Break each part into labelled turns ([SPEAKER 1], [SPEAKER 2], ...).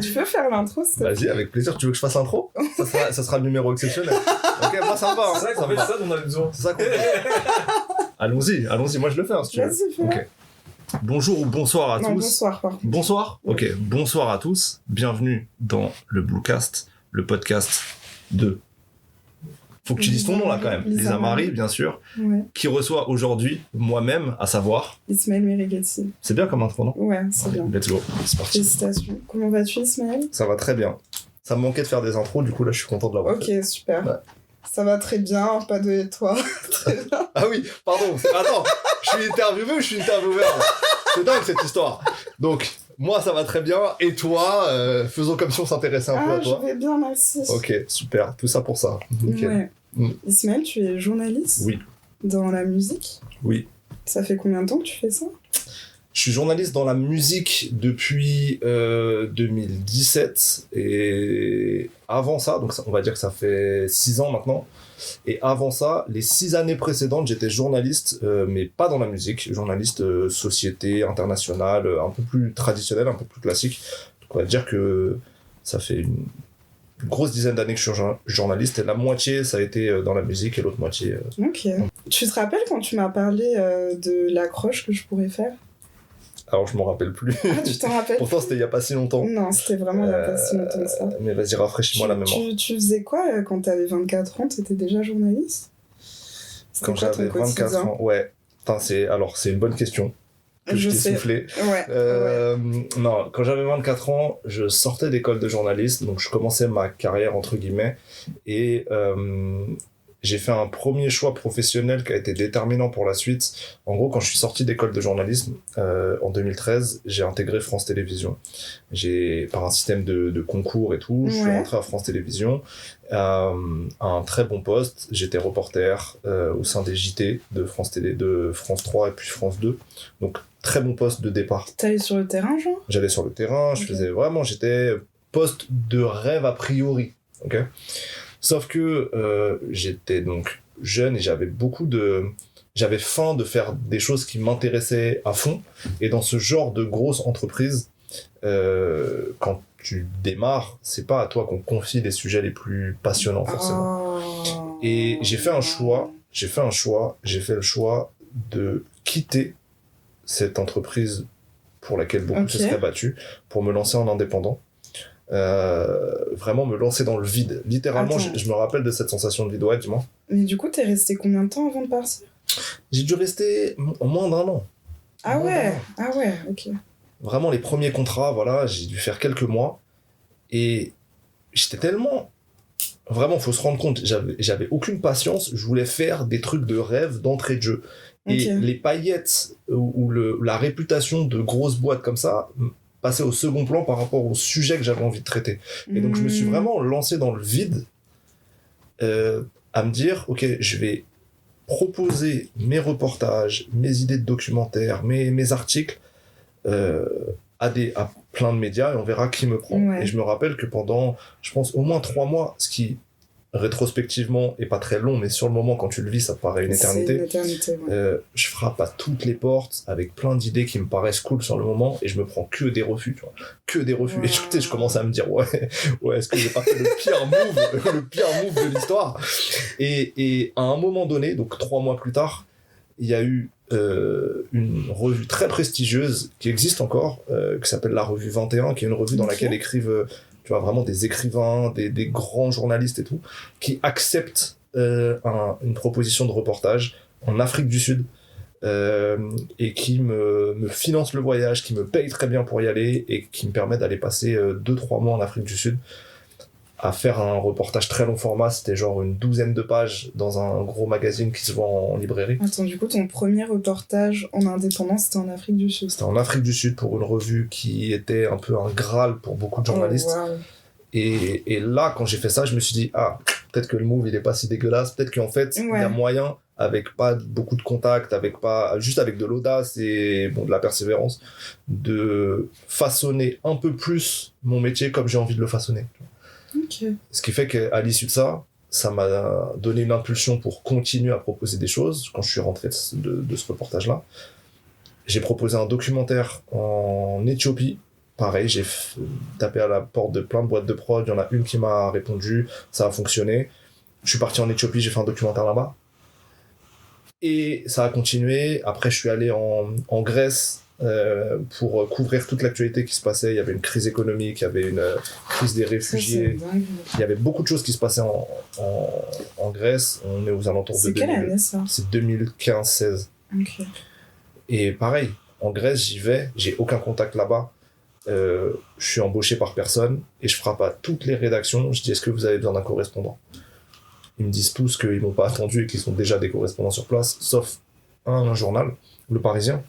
[SPEAKER 1] Tu peux faire l'intro, c'est
[SPEAKER 2] Vas-y, avec plaisir. Tu veux que je fasse l'intro? Ça sera le numéro exceptionnel. Ok, moi ça me va.
[SPEAKER 3] C'est ça qu'on fait, c'est ça dont on a besoin.
[SPEAKER 2] C'est ça qu'on fait. Allons-y, moi je le fais, hein, si tu veux.
[SPEAKER 1] Vas-y, fais-le.
[SPEAKER 2] Ok. Bonjour ou bonsoir à
[SPEAKER 1] Non,
[SPEAKER 2] tous.
[SPEAKER 1] bonsoir, par contre.
[SPEAKER 2] Bonsoir. Ok, bonsoir à tous. Bienvenue dans le Bluecast, le podcast de... Faut que tu dises ton nom là quand même. Lisa Marie, bien sûr.
[SPEAKER 1] Ouais.
[SPEAKER 2] Qui reçoit aujourd'hui moi-même, à savoir...
[SPEAKER 1] Ismaël Merigati.
[SPEAKER 2] C'est bien comme intro, non?
[SPEAKER 1] Ouais, c'est bien.
[SPEAKER 2] Let's go, c'est parti.
[SPEAKER 1] Félicitations. Comment vas-tu, Ismaël?
[SPEAKER 2] Ça va très bien. Ça me manquait de faire des intros, du coup là je suis content de l'avoir fait.
[SPEAKER 1] Ok, super.
[SPEAKER 2] Ouais.
[SPEAKER 1] Ça va très bien, pas de toi. Très bien.
[SPEAKER 2] Ah oui, pardon, attends, je suis interviewé ou je suis intervieweur? C'est dingue cette histoire. Donc, moi ça va très bien, et toi, faisons comme si on s'intéressait un peu à toi.
[SPEAKER 1] Je vais bien, merci.
[SPEAKER 2] Ok, super, tout ça pour ça. Nickel.
[SPEAKER 1] Ouais. Ismaël, tu es journaliste?
[SPEAKER 2] Oui.
[SPEAKER 1] Dans la musique?
[SPEAKER 2] Oui.
[SPEAKER 1] Ça fait combien de temps que tu fais ça?
[SPEAKER 2] Je suis journaliste dans la musique depuis 2017, et avant ça, donc on va dire que ça fait 6 ans maintenant, et avant ça, les 6 années précédentes, j'étais journaliste, mais pas dans la musique, journaliste société, internationale, un peu plus traditionnel, un peu plus classique. Donc on va dire que ça fait une grosse dizaine d'années que je suis journaliste, et la moitié ça a été dans la musique et l'autre moitié...
[SPEAKER 1] Ok. Tu te rappelles quand tu m'as parlé de l'accroche que je pourrais faire?
[SPEAKER 2] Alors je m'en rappelle plus.
[SPEAKER 1] Ah, tu t'en rappelles?
[SPEAKER 2] Pourtant c'était il y a pas si longtemps.
[SPEAKER 1] Non, c'était vraiment il y a pas si longtemps que ça.
[SPEAKER 2] Mais vas-y, rafraîchis-moi la mémoire.
[SPEAKER 1] Tu faisais quoi quand t'avais 24 ans? T'étais déjà journaliste?
[SPEAKER 2] Quand j'avais 24 ans, ouais. Enfin, c'est une bonne question que je t'ai soufflé.
[SPEAKER 1] Ouais.
[SPEAKER 2] Non, quand j'avais 24 ans, je sortais d'école de journaliste, donc je commençais ma carrière entre guillemets, et j'ai fait un premier choix professionnel qui a été déterminant pour la suite. En gros, quand je suis sorti d'école de journalisme en 2013, j'ai intégré France Télévisions. Par un système de concours et tout, je suis rentré à France Télévisions, à un très bon poste. J'étais reporter au sein des JT de France Télé, de France 3 et puis France 2. Donc très bon poste de départ.
[SPEAKER 1] T'allais sur le terrain, genre? J'allais
[SPEAKER 2] sur le terrain, je faisais vraiment, j'étais poste de rêve a priori. Ok. Sauf que j'étais donc jeune et j'avais faim de faire des choses qui m'intéressaient à fond. Et dans ce genre de grosse entreprise, quand tu démarres, c'est pas à toi qu'on confie les sujets les plus passionnants forcément. Et j'ai fait le choix de quitter cette entreprise pour laquelle beaucoup se seraient battus pour me lancer en indépendant. Vraiment me lancer dans le vide. Littéralement, je me rappelle de cette sensation de vide. Ouais, dis-moi.
[SPEAKER 1] Mais du coup, t'es resté combien de temps avant de partir?
[SPEAKER 2] J'ai dû rester en moins d'1 an.
[SPEAKER 1] Ah ouais, ok.
[SPEAKER 2] Vraiment, les premiers contrats, voilà, j'ai dû faire quelques mois. Et j'étais tellement... Vraiment, faut se rendre compte, j'avais aucune patience. Je voulais faire des trucs de rêve d'entrée de jeu. Et les paillettes ou la réputation de grosses boîtes comme ça... passer au second plan par rapport au sujet que j'avais envie de traiter. Et donc, je me suis vraiment lancé dans le vide à me dire, ok, je vais proposer mes reportages, mes idées de documentaires, mes articles à plein de médias et on verra qui me prend. Ouais. Et je me rappelle que pendant, je pense, au moins 3 mois, ce qui rétrospectivement est pas très long, mais sur le moment quand tu le vis ça te paraît une éternité. Je frappe à toutes les portes avec plein d'idées qui me paraissent cool sur le moment et je me prends que des refus, tu vois, que des refus. Wow. Et je commence à me dire ouais est-ce que j'ai pas fait le pire move de l'histoire. Et à un moment donné, donc 3 mois plus tard, il y a eu une revue très prestigieuse qui existe encore, qui s'appelle la revue 21, qui est une revue dans laquelle écrivent tu vois, vraiment des écrivains, des grands journalistes et tout, qui acceptent une proposition de reportage en Afrique du Sud et qui me finance le voyage, qui me paye très bien pour y aller et qui me permet d'aller passer 2-3 mois en Afrique du Sud à faire un reportage très long format. C'était genre une 12aine de pages dans un gros magazine qui se vend en librairie.
[SPEAKER 1] Attends, du coup, ton premier reportage en indépendant, c'était en Afrique du Sud?
[SPEAKER 2] C'était en Afrique du Sud pour une revue qui était un peu un Graal pour beaucoup de journalistes. Oh, wow. Et là, quand j'ai fait ça, je me suis dit, peut-être que le move, il est pas si dégueulasse. Peut-être qu'en fait, il y a moyen, avec pas beaucoup de contacts, juste avec de l'audace et de la persévérance, de façonner un peu plus mon métier comme j'ai envie de le façonner.
[SPEAKER 1] Okay.
[SPEAKER 2] Ce qui fait qu'à l'issue de ça m'a donné une impulsion pour continuer à proposer des choses. Quand je suis rentré de ce reportage-là, j'ai proposé un documentaire en Éthiopie pareil, tapé à la porte de plein de boîtes de prod. Il y en a une qui m'a répondu, ça a fonctionné. Je suis parti en Éthiopie, j'ai fait un documentaire là-bas. Et ça a continué. Après, je suis allé en Grèce pour couvrir toute l'actualité qui se passait. Il y avait une crise économique, il y avait une crise des réfugiés. Il y avait beaucoup de choses qui se passaient en Grèce. On est aux alentours de 2000.
[SPEAKER 1] C'est quelle année, ça?
[SPEAKER 2] C'est 2015-16.
[SPEAKER 1] Ok.
[SPEAKER 2] Et pareil, en Grèce, j'y vais, j'ai aucun contact là-bas. Je suis embauché par personne et je frappe à toutes les rédactions. Je dis, est-ce que vous avez besoin d'un correspondant? Ils me disent tous qu'ils m'ont pas attendu et qu'ils sont déjà des correspondants sur place, sauf un journal, Le Parisien,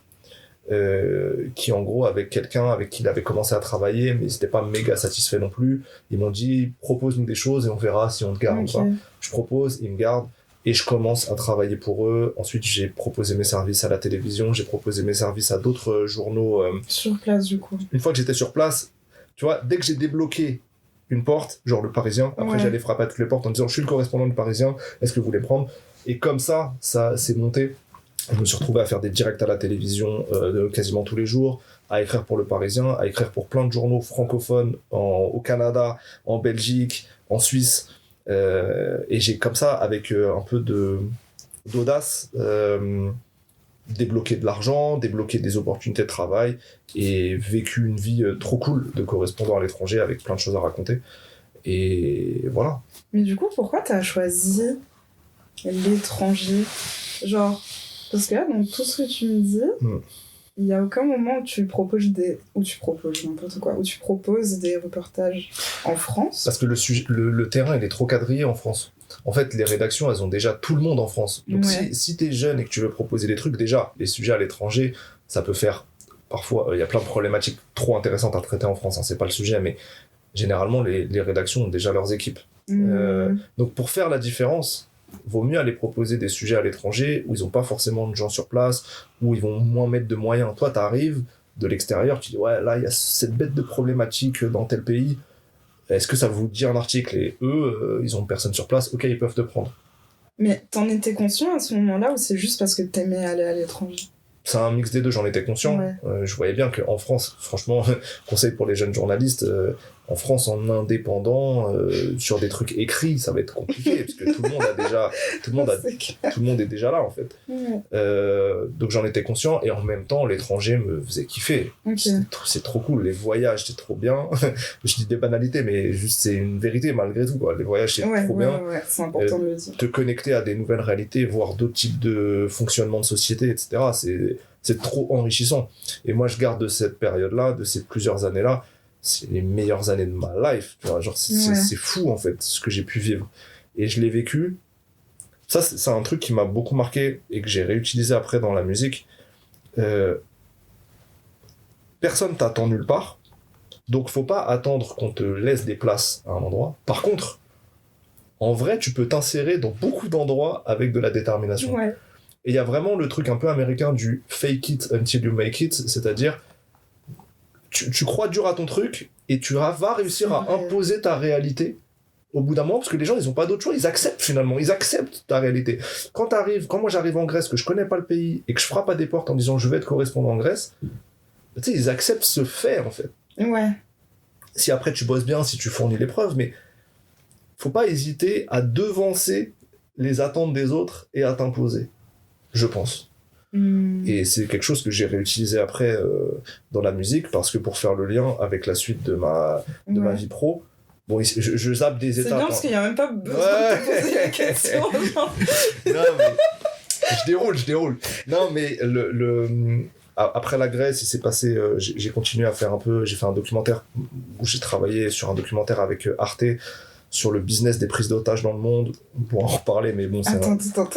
[SPEAKER 2] qui en gros avec quelqu'un avec qui il avait commencé à travailler, mais ils n'étaient pas méga satisfaits non plus. Ils m'ont dit, propose-nous des choses et on verra si on te garde ou pas. Je propose, ils me gardent et je commence à travailler pour eux. Ensuite, j'ai proposé mes services à la télévision, j'ai proposé mes services à d'autres journaux.
[SPEAKER 1] Sur place, du coup.
[SPEAKER 2] Une fois que j'étais sur place, tu vois, dès que j'ai débloqué une porte, genre Le Parisien, après j'allais frapper à toutes les portes en disant, je suis le correspondant du Parisien, est-ce que vous voulez prendre? Et comme ça s'est monté. Je me suis retrouvé à faire des directs à la télévision quasiment tous les jours, à écrire pour Le Parisien, à écrire pour plein de journaux francophones au Canada, en Belgique, en Suisse. Et j'ai comme ça, avec un peu d'audace, débloqué de l'argent, débloqué des opportunités de travail et vécu une vie trop cool de correspondant à l'étranger avec plein de choses à raconter. Et voilà.
[SPEAKER 1] Mais du coup, pourquoi t'as choisi l'étranger? Genre, parce que là, dans tout ce que tu me dis, il n'y a aucun moment où tu proposes n'importe quoi, où tu proposes des reportages en France.
[SPEAKER 2] Parce que le terrain, il est trop quadrillé en France. En fait, les rédactions, elles ont déjà tout le monde en France. Donc si t'es jeune et que tu veux proposer des trucs, déjà, les sujets à l'étranger, ça peut faire... Parfois, il y a plein de problématiques trop intéressantes à traiter en France, hein, c'est pas le sujet, mais généralement, les rédactions ont déjà leurs équipes. Donc pour faire la différence, vaut mieux aller proposer des sujets à l'étranger où ils n'ont pas forcément de gens sur place, où ils vont moins mettre de moyens. Toi, t'arrives de l'extérieur, tu dis ouais, là, il y a cette bête de problématique dans tel pays. Est-ce que ça vous dit un article? Et eux, ils ont personne sur place, ok, ils peuvent te prendre.
[SPEAKER 1] Mais t'en étais conscient à ce moment-là ou c'est juste parce que t'aimais aller à l'étranger?
[SPEAKER 2] C'est un mix des deux, j'en étais conscient. Je voyais bien qu'en France, franchement, conseil pour les jeunes journalistes, en France, en indépendant, sur des trucs écrits, ça va être compliqué, parce que tout le monde est déjà là, en fait. Donc j'en étais conscient, et en même temps, l'étranger me faisait kiffer. C'est trop cool, les voyages, c'est trop bien. Je dis des banalités, mais juste, c'est une vérité, malgré tout, quoi. Les voyages, c'est trop bien.
[SPEAKER 1] C'est important de le dire.
[SPEAKER 2] Te connecter à des nouvelles réalités, voir d'autres types de fonctionnement de société, etc., c'est trop enrichissant. Et moi, je garde de cette période-là, de ces plusieurs années-là, c'est les meilleures années de ma life. Tu vois, genre, c'est fou, en fait, ce que j'ai pu vivre. Et je l'ai vécu. Ça, c'est un truc qui m'a beaucoup marqué et que j'ai réutilisé après dans la musique. Personne t'attend nulle part. Donc, faut pas attendre qu'on te laisse des places à un endroit. Par contre, en vrai, tu peux t'insérer dans beaucoup d'endroits avec de la détermination. Et il y a vraiment le truc un peu américain du fake it until you make it, c'est-à-dire tu crois dur à ton truc et tu vas réussir à imposer ta réalité au bout d'un moment, parce que les gens, ils ont pas d'autre choix, ils acceptent finalement, ils acceptent ta réalité. Quand moi j'arrive en Grèce, que je connais pas le pays et que je frappe à des portes en disant je vais être correspondant en Grèce, tu sais, ils acceptent ce fait en fait. Si après tu bosses bien, si tu fournis les preuves, mais faut pas hésiter à devancer les attentes des autres et à t'imposer. Je pense. Et c'est quelque chose que j'ai réutilisé après dans la musique, parce que pour faire le lien avec la suite de ma vie pro, bon, je zappe des étapes.
[SPEAKER 1] C'est bien parce qu'il n'y a même pas besoin de te poser la question.
[SPEAKER 2] Non, mais je déroule. Non, mais après la Grèce, il s'est passé, j'ai continué à faire j'ai fait un documentaire où j'ai travaillé sur un documentaire avec Arte, sur le business des prises d'otages dans le monde. On pourra en reparler, mais bon, c'est...
[SPEAKER 1] Attends. Ça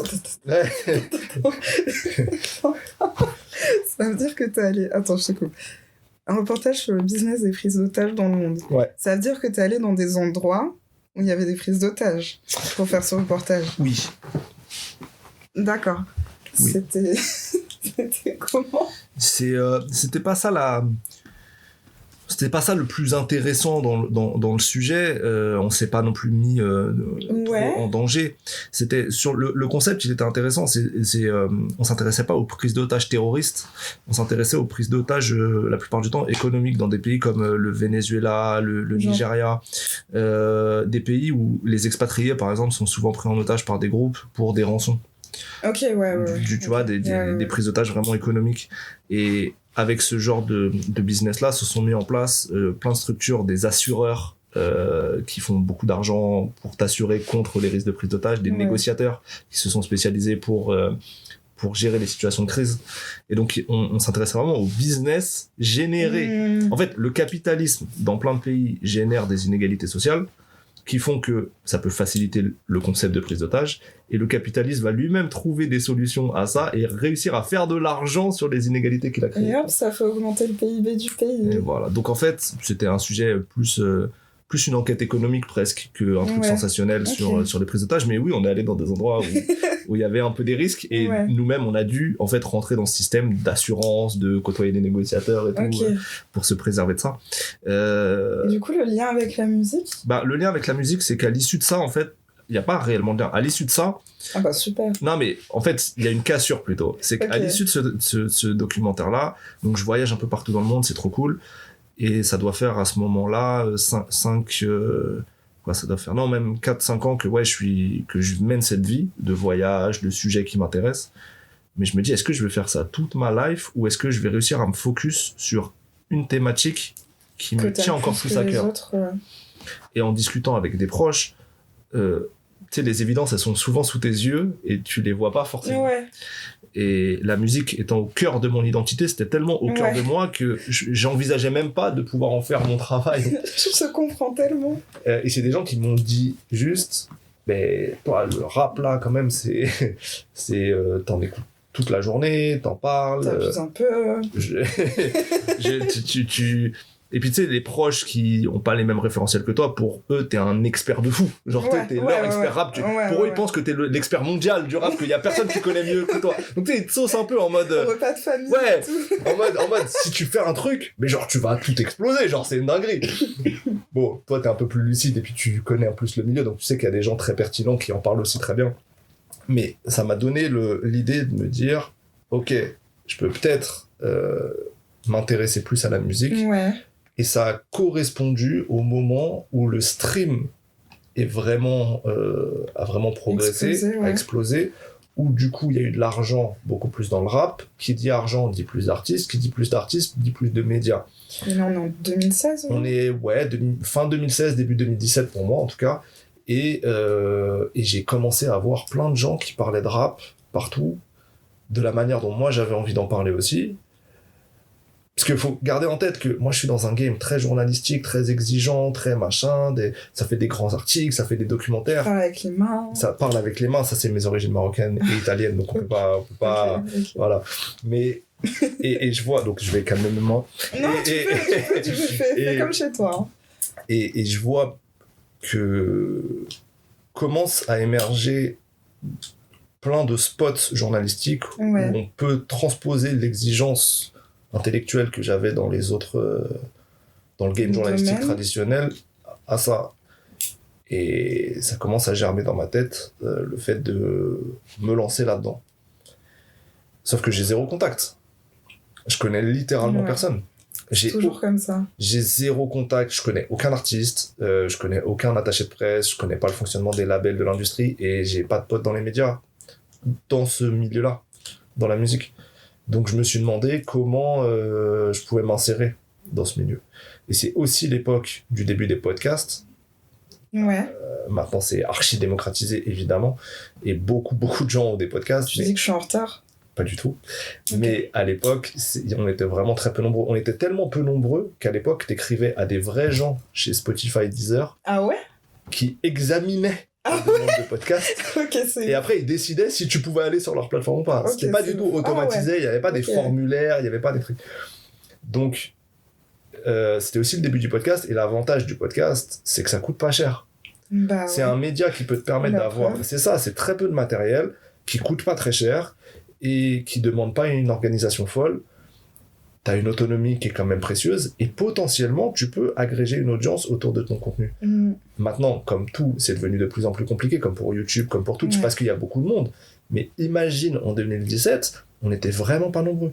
[SPEAKER 1] veut dire que t'es allé... Attends, je te coupe. Un reportage sur le business des prises d'otages dans le monde. Ça veut dire que t'es allé dans des endroits où il y avait des prises d'otages pour faire ce reportage.
[SPEAKER 2] Oui.
[SPEAKER 1] D'accord. Oui. C'était comment?
[SPEAKER 2] C'était pas ça c'était pas ça le plus intéressant dans le sujet. On s'est pas non plus mis trop en danger. C'était sur le concept, il était intéressant. On s'intéressait pas aux prises d'otages terroristes. On s'intéressait aux prises d'otages la plupart du temps économiques dans des pays comme le Venezuela, le Nigeria, des pays où les expatriés, par exemple, sont souvent pris en otage par des groupes pour des rançons.
[SPEAKER 1] Ok, ouais.
[SPEAKER 2] Tu vois, des prises d'otages vraiment économiques. Et avec ce genre de business-là, se sont mis en place plein de structures, des assureurs qui font beaucoup d'argent pour t'assurer contre les risques de prise d'otages, des négociateurs qui se sont spécialisés pour gérer les situations de crise. Et donc, on s'intéresse vraiment au business généré. En fait, le capitalisme, dans plein de pays, génère des inégalités sociales qui font que ça peut faciliter le concept de prise d'otage, et le capitaliste va lui-même trouver des solutions à ça et réussir à faire de l'argent sur les inégalités qu'il a créées.
[SPEAKER 1] Et hop, ça fait augmenter le PIB du pays.
[SPEAKER 2] Et voilà. Donc en fait, c'était un sujet plus une enquête économique presque qu'un truc sensationnel sur les prises d'otages. Mais oui, on est allé dans des endroits où il y avait un peu des risques, et nous-mêmes, on a dû en fait rentrer dans ce système d'assurance, de côtoyer des négociateurs et tout, pour se préserver de ça.
[SPEAKER 1] Et du coup, le lien avec la musique ?
[SPEAKER 2] Le lien avec la musique, c'est qu'à l'issue de ça, en fait, il n'y a pas réellement de lien. À l'issue de ça...
[SPEAKER 1] Ah bah super.
[SPEAKER 2] Non, mais en fait, il y a une cassure plutôt. C'est qu'à l'issue de ce documentaire-là, donc je voyage un peu partout dans le monde, c'est trop cool. Et ça doit faire à ce moment-là 4-5 ans que je mène cette vie de voyage, de sujets qui m'intéressent. Mais je me dis, est-ce que je vais faire ça toute ma life, ou est-ce que je vais réussir à me focus sur une thématique qui me tient encore plus à cœur. Et en discutant avec des proches, tu sais, les évidences, elles sont souvent sous tes yeux et tu les vois pas forcément. Et la musique étant au cœur de mon identité, c'était tellement au cœur de moi que j'envisageais même pas de pouvoir en faire mon travail.
[SPEAKER 1] Je te comprends tellement.
[SPEAKER 2] Et c'est des gens qui m'ont dit juste, toi, le rap là, quand même, t'en écoutes toute la journée, t'en parles.
[SPEAKER 1] T'abuses un peu.
[SPEAKER 2] Et puis tu sais, les proches qui ont pas les mêmes référentiels que toi, pour eux t'es un expert de fou, genre t'es leur expert rap, pour eux ils pensent que t'es l'expert mondial du rap, qu'il y a personne qui connaît mieux que toi, donc tu sais, ils te saucent un peu en mode
[SPEAKER 1] repas de famille et tout.
[SPEAKER 2] en mode si tu fais un truc, mais genre tu vas tout exploser, genre c'est une dinguerie. Bon, toi t'es un peu plus lucide et puis tu connais en plus le milieu, donc tu sais qu'il y a des gens très pertinents qui en parlent aussi très bien, mais ça m'a donné l'idée de me dire, ok, je peux peut-être m'intéresser plus à la musique. Et ça a correspondu au moment où le stream a vraiment progressé, a explosé, où du coup il y a eu de l'argent beaucoup plus dans le rap. Qui dit argent dit plus d'artistes, qui dit plus d'artistes dit plus de médias.
[SPEAKER 1] Et là on est en 2016
[SPEAKER 2] On est fin 2016, début 2017 pour moi en tout cas. Et j'ai commencé à voir plein de gens qui parlaient de rap partout, de la manière dont moi j'avais envie d'en parler aussi. Parce qu'il faut garder en tête que moi je suis dans un game très journalistique, très exigeant, très machin, ça fait des grands articles, ça fait des documentaires.
[SPEAKER 1] Ça parle avec les mains.
[SPEAKER 2] Ça parle avec les mains, ça c'est mes origines marocaines et italiennes, donc on peut pas
[SPEAKER 1] okay.
[SPEAKER 2] Voilà. Mais, et je vois, donc je vais calmer mes mains.
[SPEAKER 1] Non, tu fais comme chez toi. Hein.
[SPEAKER 2] Et je vois que commence à émerger plein de spots journalistiques où on peut transposer l'exigence intellectuelle que j'avais dans les autres dans le game journalistique traditionnel à ça, et ça commence à germer dans ma tête le fait de me lancer là-dedans, sauf que j'ai zéro contact, je connais littéralement personne,
[SPEAKER 1] toujours comme ça,
[SPEAKER 2] j'ai zéro contact, je connais aucun artiste, je connais aucun attaché de presse, je connais pas le fonctionnement des labels de l'industrie, et j'ai pas de potes dans les médias dans ce milieu-là, dans la musique. Donc je me suis demandé comment je pouvais m'insérer dans ce milieu. Et c'est aussi l'époque du début des podcasts. Maintenant c'est archi démocratisé évidemment, et beaucoup de gens ont des podcasts.
[SPEAKER 1] Tu dis que je suis en retard?
[SPEAKER 2] Pas du tout. Okay. Mais à l'époque, on était vraiment très peu nombreux. On était tellement peu nombreux qu'à l'époque, t'écrivais à des vrais gens chez Spotify, Deezer.
[SPEAKER 1] Ah ouais?
[SPEAKER 2] Qui examinaient de podcast. Et après ils décidaient si tu pouvais aller sur leur plateforme ou pas. C'était pas du tout automatisé, il y avait pas des formulaires, il y avait pas des trucs. Donc c'était aussi le début du podcast, et l'avantage du podcast, c'est que ça coûte pas cher. C'est un média qui peut te permettre d'avoir, c'est très peu de matériel, qui coûte pas très cher et qui demande pas une organisation folle t'as une autonomie qui est quand même précieuse, et potentiellement, tu peux agréger une audience autour de ton contenu. Maintenant, comme tout, c'est devenu de plus en plus compliqué, comme pour YouTube, comme pour Twitch, parce qu'il y a beaucoup de monde. Mais imagine, en 2017, on n'était vraiment pas nombreux.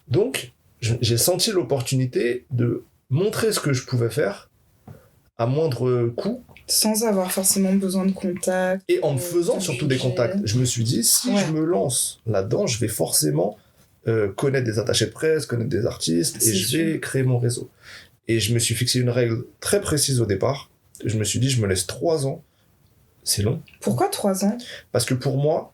[SPEAKER 2] Donc, j'ai senti l'opportunité de montrer ce que je pouvais faire à moindre coût.
[SPEAKER 1] Sans avoir forcément besoin de contacts.
[SPEAKER 2] Et en me faisant surtout des contacts. Je me suis dit, si je me lance là-dedans, je vais forcément connaître des attachés de presse, connaître des artistes, et je vais créer mon réseau. Et je me suis fixé une règle très précise au départ. Je me suis dit, je me laisse 3 ans. C'est long.
[SPEAKER 1] Pourquoi 3 ans ?
[SPEAKER 2] Parce que pour moi,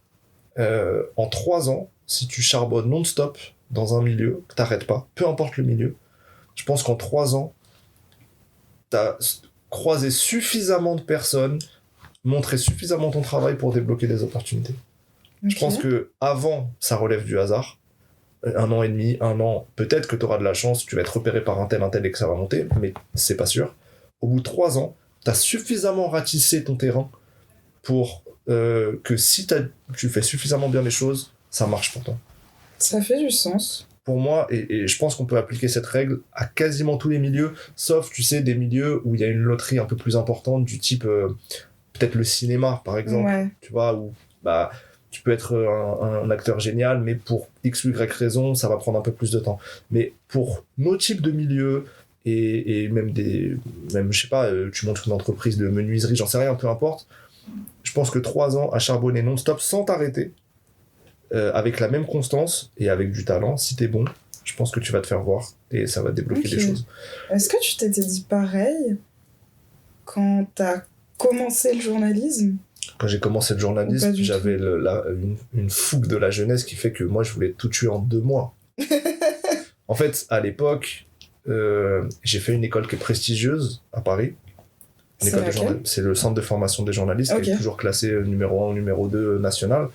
[SPEAKER 2] en 3 ans, si tu charbonnes non-stop dans un milieu, que t'arrêtes pas, peu importe le milieu, je pense qu'en 3 ans, t'as croisé suffisamment de personnes, montré suffisamment ton travail pour débloquer des opportunités. Je pense que avant, ça relève du hasard. 1 an et demi, 1 an, peut-être que tu auras de la chance, tu vas être repéré par un tel et que ça va monter, mais c'est pas sûr. Au bout de 3 ans, tu as suffisamment ratissé ton terrain pour que si tu fais suffisamment bien les choses, ça marche pour toi.
[SPEAKER 1] Ça fait du sens.
[SPEAKER 2] Pour moi, et je pense qu'on peut appliquer cette règle à quasiment tous les milieux, sauf, tu sais, des milieux où il y a une loterie un peu plus importante, du type, peut-être le cinéma, par exemple, tu vois, où tu peux être un acteur génial, mais pour X ou Y raison, ça va prendre un peu plus de temps. Mais pour nos types de milieux, et même je sais pas, tu montres une entreprise de menuiserie, j'en sais rien, peu importe, je pense que 3 ans à charbonner non-stop sans t'arrêter, avec la même constance et avec du talent, si t'es bon, je pense que tu vas te faire voir et ça va débloquer des choses.
[SPEAKER 1] Est-ce que tu t'étais dit pareil quand t'as commencé le journalisme ?
[SPEAKER 2] Quand j'ai commencé le journalisme, j'avais une fougue de la jeunesse qui fait que moi, je voulais tout tuer en 2 mois. En fait, à l'époque, j'ai fait une école qui est prestigieuse à Paris. C'est le centre de formation des journalistes, qui est toujours classé numéro 1 ou numéro 2 national.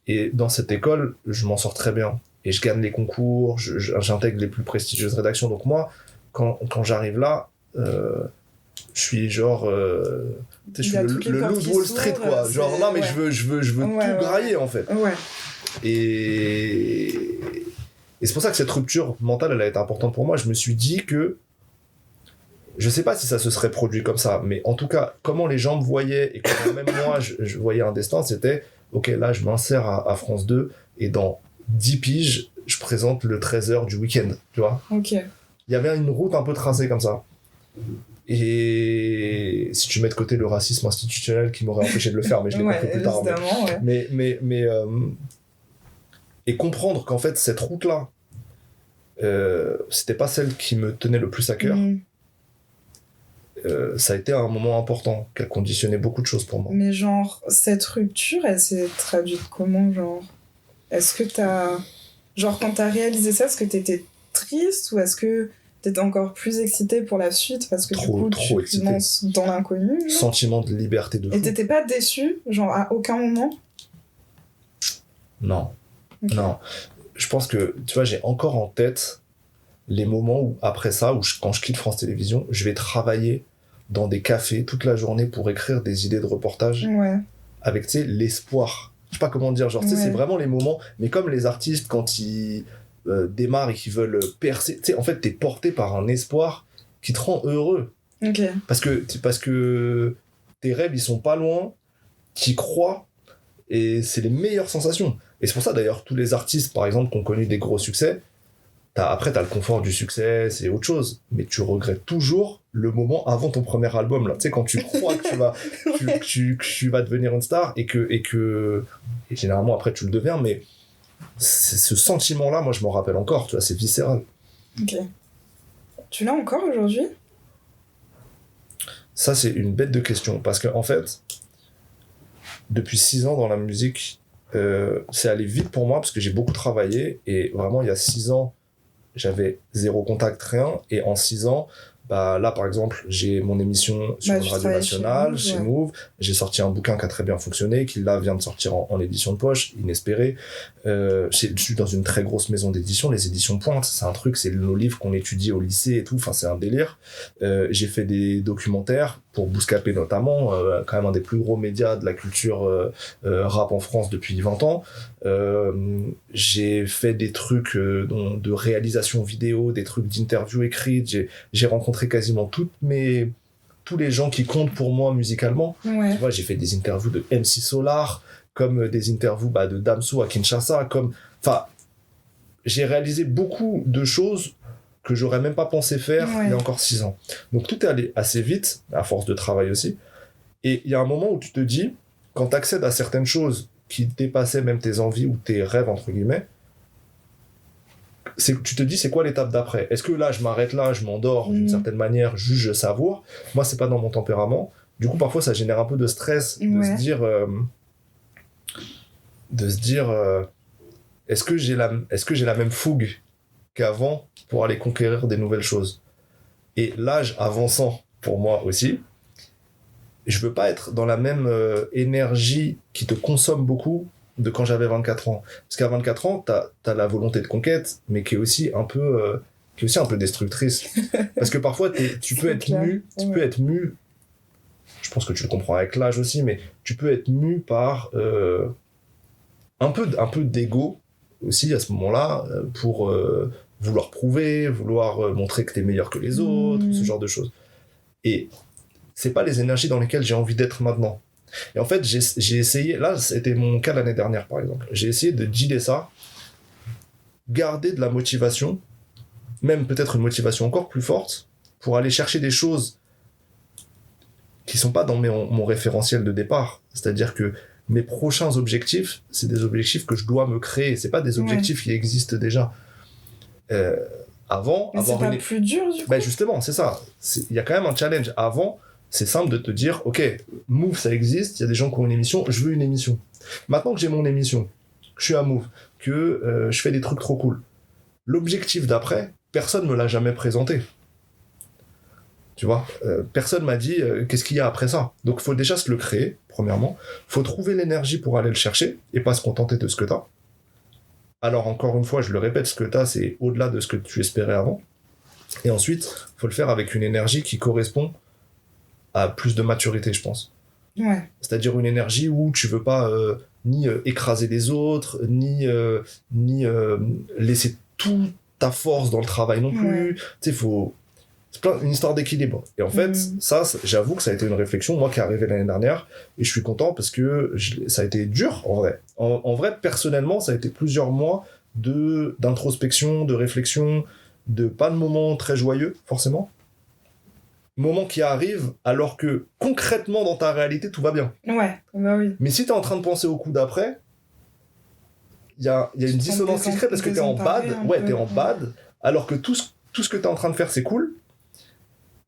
[SPEAKER 2] Et dans cette école, je m'en sors très bien. Et je gagne les concours, j'intègre les plus prestigieuses rédactions. Donc moi, quand j'arrive là, je suis genre... je suis le loup de Wall Street, quoi. Genre, non, mais je veux tout grailler, en fait. Et c'est pour ça que cette rupture mentale, elle a été importante pour moi. Je me suis dit que... Je sais pas si ça se serait produit comme ça, mais en tout cas, comment les gens me voyaient, et comment même moi, je voyais un destin, c'était... Ok, là, je m'insère à France 2, et dans 10 piges, je présente le 13h du week-end, tu vois.
[SPEAKER 1] Il
[SPEAKER 2] y avait une route un peu tracée comme ça. Et si tu mets de côté le racisme institutionnel qui m'aurait empêché de le faire, mais je l'ai compris plus tard. Et comprendre qu'en fait, cette route-là, c'était pas celle qui me tenait le plus à cœur. Ça a été un moment important qui a conditionné beaucoup de choses pour moi.
[SPEAKER 1] Mais genre, cette rupture, elle s'est traduite comment, genre ? Est-ce que genre, quand t'as réalisé ça, est-ce que t'étais triste ou est-ce que t'étais encore plus excité pour la suite parce que du coup, tu commences dans l'inconnu ?
[SPEAKER 2] Sentiment de liberté de fou.
[SPEAKER 1] Et t'étais pas déçu, genre, à aucun moment ?
[SPEAKER 2] Non. Non. Je pense que, tu vois, j'ai encore en tête les moments où, après ça, quand je quitte France Télévisions, je vais travailler dans des cafés toute la journée pour écrire des idées de reportage avec, tu sais, l'espoir. Je sais pas comment dire, genre, tu sais, c'est vraiment les moments, mais comme les artistes, quand ils démarrent et qu'ils veulent percer, tu sais, en fait, t'es porté par un espoir qui te rend heureux. Parce que tes rêves, ils sont pas loin, t'y crois, et c'est les meilleures sensations. Et c'est pour ça, d'ailleurs, tous les artistes, par exemple, qui ont connu des gros succès, après, t'as le confort du succès, c'est autre chose. Mais tu regrettes toujours le moment avant ton premier album, là. Tu sais, quand tu crois que tu vas devenir une star et généralement, après, tu le deviens, mais ce sentiment-là, moi, je m'en rappelle encore, tu vois, c'est viscéral.
[SPEAKER 1] Tu l'as encore aujourd'hui ?
[SPEAKER 2] Ça, c'est une bête de question. Parce que, en fait, depuis 6 ans dans la musique, c'est allé vite pour moi parce que j'ai beaucoup travaillé. Et vraiment, il y a 6 ans, j'avais 0 contact, rien. Et en 6 ans, là, par exemple, j'ai mon émission sur une radio nationale, chez Move. J'ai sorti un bouquin qui a très bien fonctionné, qui là vient de sortir en édition de poche, inespéré. Je suis dans une très grosse maison d'édition, les éditions Pointe. C'est un truc, c'est nos livres qu'on étudie au lycée et tout. Enfin, c'est un délire. J'ai fait des documentaires. pour Bouscapé notamment, quand même un des plus gros médias de la culture rap en France depuis 20 ans. J'ai fait des trucs de réalisation vidéo, des trucs d'interview écrite. J'ai rencontré quasiment tous les gens qui comptent pour moi musicalement.
[SPEAKER 1] Ouais.
[SPEAKER 2] Tu vois, j'ai fait des interviews de MC Solar, comme des interviews de Damso à Kinshasa, enfin, j'ai réalisé beaucoup de choses que j'aurais même pas pensé faire il y a encore 6 ans. Donc tout est allé assez vite, à force de travail aussi. Et il y a un moment où tu te dis, quand tu accèdes à certaines choses qui dépassaient même tes envies ou tes rêves, entre guillemets, tu te dis, c'est quoi l'étape d'après ? Est-ce que là, je m'arrête là, je m'endors d'une certaine manière, juste je savoure ? Moi, c'est pas dans mon tempérament. Du coup, parfois, ça génère un peu de stress de se dire, est-ce que j'ai la même fougue qu'avant pour aller conquérir des nouvelles choses ? Et l'âge avançant pour moi aussi, je veux pas être dans la même énergie qui te consomme beaucoup de quand j'avais 24 ans. Parce qu'à 24 ans, t'as la volonté de conquête, mais qui est aussi un peu destructrice. Parce que parfois, tu peux être mu, je pense que tu le comprends avec l'âge aussi, mais tu peux être mu par un peu d'ego aussi à ce moment-là, pour vouloir prouver, vouloir montrer que t'es meilleur que les autres, ce genre de choses. Et c'est pas les énergies dans lesquelles j'ai envie d'être maintenant. Et en fait, j'ai essayé, là c'était mon cas l'année dernière par exemple, j'ai essayé de dealer ça, garder de la motivation, même peut-être une motivation encore plus forte, pour aller chercher des choses qui sont pas dans mon référentiel de départ. C'est-à-dire que mes prochains objectifs, c'est des objectifs que je dois me créer, c'est pas des objectifs qui existent déjà. Avant,
[SPEAKER 1] mais c'est pas plus dur du coup.
[SPEAKER 2] Ben justement, c'est ça. Il y a quand même un challenge. Avant, c'est simple de te dire, ok, Move, ça existe, il y a des gens qui ont une émission, je veux une émission. Maintenant que j'ai mon émission, que je suis à Move, que je fais des trucs trop cool, l'objectif d'après, personne me l'a jamais présenté. Tu vois, personne m'a dit qu'est-ce qu'il y a après ça. Donc il faut déjà se le créer, premièrement. Il faut trouver l'énergie pour aller le chercher et pas se contenter de ce que t'as. Alors encore une fois, je le répète, ce que t'as, c'est au-delà de ce que tu espérais avant. Et ensuite, il faut le faire avec une énergie qui correspond à plus de maturité, je pense.
[SPEAKER 1] Ouais.
[SPEAKER 2] C'est-à-dire une énergie où tu veux pas ni écraser les autres, ni laisser toute ta force dans le travail non plus. Tu sais, faut... C'est une histoire d'équilibre. Et en fait, ça, j'avoue que ça a été une réflexion, moi, qui est arrivée l'année dernière, et je suis content parce que ça a été dur, en vrai. En vrai, personnellement, ça a été plusieurs mois d'introspection, de réflexion, pas de moments très joyeux, forcément. Moments qui arrivent alors que, concrètement, dans ta réalité, tout va bien.
[SPEAKER 1] Ouais, bah oui.
[SPEAKER 2] Mais si t'es en train de penser au coup d'après, il y a une dissonance discrète parce que t'es en bad, t'es en bad, alors que tout ce que t'es en train de faire, c'est cool.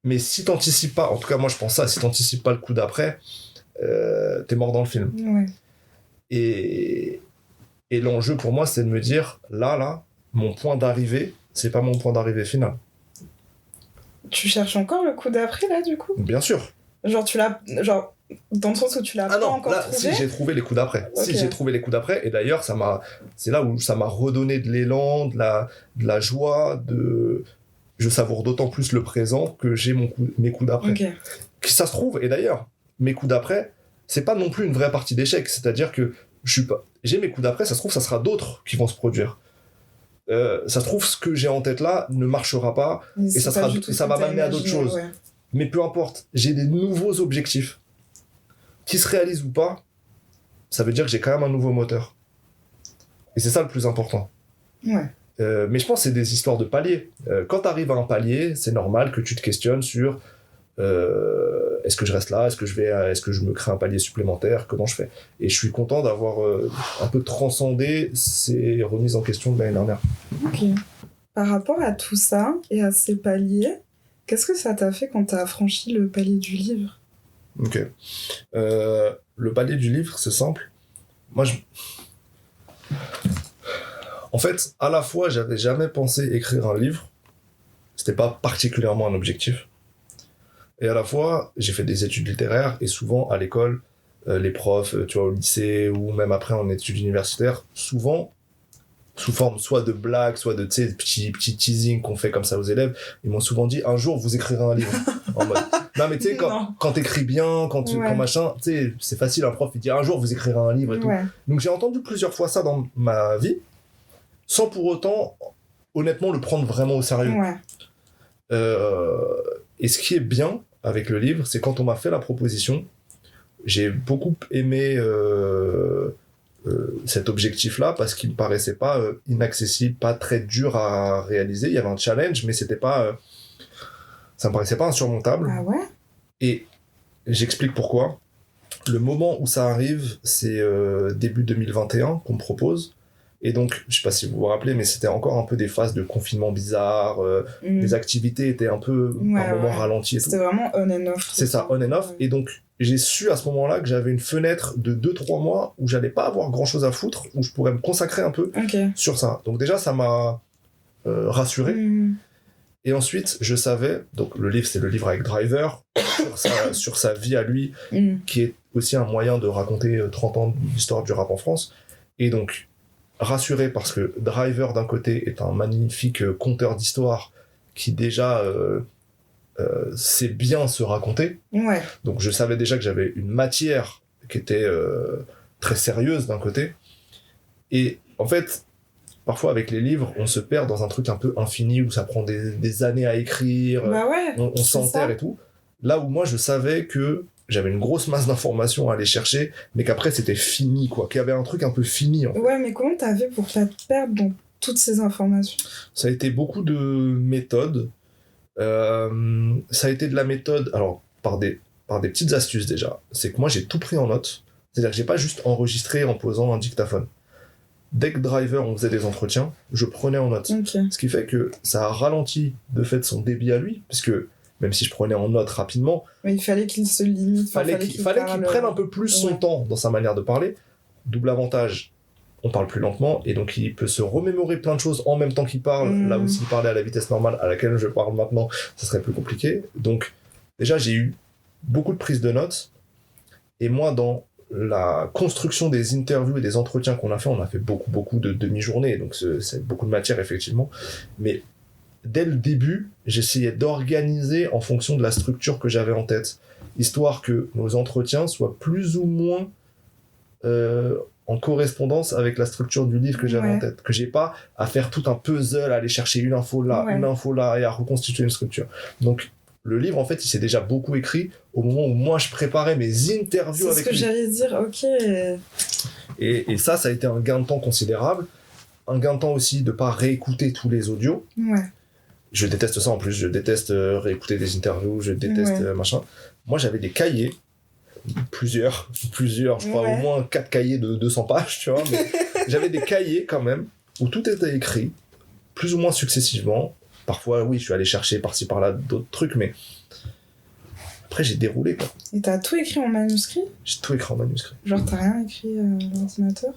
[SPEAKER 2] Mais si t'anticipes pas, en tout cas moi je pense ça, si t'anticipes pas le coup d'après, t'es mort dans le film.
[SPEAKER 1] Ouais.
[SPEAKER 2] Et l'enjeu pour moi c'est de me dire, là, mon point d'arrivée, c'est pas mon point d'arrivée final.
[SPEAKER 1] Tu cherches encore le coup d'après là du coup ?
[SPEAKER 2] Bien sûr.
[SPEAKER 1] Genre dans le sens où tu l'as pas encore trouvé ?
[SPEAKER 2] Si j'ai trouvé les coups d'après.
[SPEAKER 1] Okay.
[SPEAKER 2] Si j'ai trouvé les coups d'après, et d'ailleurs c'est là où ça m'a redonné de l'élan, de la joie, je savoure d'autant plus le présent que j'ai mes coups d'après.
[SPEAKER 1] Okay.
[SPEAKER 2] Ça se trouve, et d'ailleurs, mes coups d'après, c'est pas non plus une vraie partie d'échec. C'est-à-dire que j'ai mes coups d'après, ça se trouve, ça sera d'autres qui vont se produire. Ça se trouve, ce que j'ai en tête là ne marchera pas, et ça va m'amener à d'autres choses. Ouais. Mais peu importe, j'ai des nouveaux objectifs. Qui se réalisent ou pas, ça veut dire que j'ai quand même un nouveau moteur. Et c'est ça le plus important.
[SPEAKER 1] Ouais.
[SPEAKER 2] Mais je pense que c'est des histoires de paliers. Quand tu arrives à un palier, c'est normal que tu te questionnes sur est-ce que je reste là, est-ce que je me crée un palier supplémentaire, comment je fais. Et je suis content d'avoir un peu transcendé ces remises en question de l'année dernière.
[SPEAKER 1] Ok. Par rapport à tout ça et à ces paliers, qu'est-ce que ça t'a fait quand t'as franchi le palier du livre ?
[SPEAKER 2] Ok. Le palier du livre, c'est simple. Moi, en fait, à la fois, j'avais jamais pensé écrire un livre. C'était pas particulièrement un objectif. Et à la fois, j'ai fait des études littéraires et souvent, à l'école, les profs, tu vois, au lycée ou même après en études universitaires, souvent, sous forme soit de blagues, soit de petits teasing qu'on fait comme ça aux élèves. Ils m'ont souvent dit, un jour, vous écrirez un livre. En mode, non, mais tu sais, quand t'écris bien, quand machin, tu sais, c'est facile, un prof, il dit, un jour, vous écrirez un livre et tout. Donc, j'ai entendu plusieurs fois ça dans ma vie, sans pour autant, honnêtement, le prendre vraiment au sérieux. Et ce qui est bien avec le livre, c'est quand on m'a fait la proposition, j'ai beaucoup aimé cet objectif-là parce qu'il me paraissait pas inaccessible, pas très dur à réaliser. Il y avait un challenge, mais c'était pas, ça me paraissait pas insurmontable.
[SPEAKER 1] Ah ouais.
[SPEAKER 2] Et j'explique pourquoi. Le moment où ça arrive, c'est début 2021 qu'on me propose. Et donc, je sais pas si vous vous rappelez, mais c'était encore un peu des phases de confinement bizarre. Les activités étaient un peu, par moment, ralenties et tout.
[SPEAKER 1] C'était vraiment on and off.
[SPEAKER 2] C'est ça, on and off. Et donc, j'ai su à ce moment-là que j'avais une fenêtre de 2-3 mois où j'allais pas avoir grand-chose à foutre, où je pourrais me consacrer un peu sur ça. Donc déjà, ça m'a rassuré. Et ensuite, je savais, donc le livre, c'est le livre avec Driver, sur sa vie à lui, qui est aussi un moyen de raconter 30 ans d'histoire du rap en France. Et donc, rassuré parce que Driver, d'un côté, est un magnifique conteur d'histoire qui déjà sait bien se raconter. Donc je savais déjà que j'avais une matière qui était très sérieuse d'un côté. Et en fait, parfois avec les livres, on se perd dans un truc un peu infini où ça prend des années à écrire, on s'enterre et tout. Là où moi je savais que j'avais une grosse masse d'informations à aller chercher, mais qu'après c'était fini, quoi, qu'il y avait un truc un peu fini en fait.
[SPEAKER 1] Ouais, mais comment t'as fait pour pas te perdre dans toutes ces informations? Ça
[SPEAKER 2] a été beaucoup de méthodes. Ça a été de la méthode, alors par des petites astuces déjà. C'est que moi j'ai tout pris en note, c'est-à-dire que j'ai pas juste enregistré en posant un dictaphone. Dès que Driver on faisait des entretiens, je prenais en note. Ce qui fait que ça a ralenti de fait son débit à lui, parce que même si je prenais en note rapidement,
[SPEAKER 1] mais il fallait qu'il se limite,
[SPEAKER 2] fallait qu'il prenne un peu plus son temps dans sa manière de parler. Double avantage, on parle plus lentement, et donc il peut se remémorer plein de choses en même temps qu'il parle. Là où s'il parlait à la vitesse normale à laquelle je parle maintenant, ça serait plus compliqué. Donc déjà, j'ai eu beaucoup de prises de notes, et moi, dans la construction des interviews et des entretiens qu'on a fait, on a fait beaucoup de demi-journées, donc c'est beaucoup de matière, effectivement. Mais dès le début, j'essayais d'organiser en fonction de la structure que j'avais en tête, histoire que nos entretiens soient plus ou moins en correspondance avec la structure du livre que j'avais en tête, que j'ai pas à faire tout un puzzle, à aller chercher une info là et à reconstituer une structure. Donc le livre, en fait, il s'est déjà beaucoup écrit au moment où moi je préparais mes interviews avec lui.
[SPEAKER 1] C'est ce que j'allais dire, ok.
[SPEAKER 2] Et ça a été un gain de temps considérable, un gain de temps aussi de pas réécouter tous les audios. Je déteste ça en plus, je déteste réécouter des interviews, je déteste machin. Moi j'avais des cahiers, plusieurs, je crois au moins 4 cahiers de 200 pages, tu vois, mais j'avais des cahiers quand même où tout était écrit, plus ou moins successivement. Parfois, oui, je suis allé chercher par-ci par-là d'autres trucs, mais après j'ai déroulé, quoi.
[SPEAKER 1] Et t'as tout écrit en manuscrit ?
[SPEAKER 2] J'ai tout écrit en manuscrit.
[SPEAKER 1] Genre t'as rien écrit à l'ordinateur ?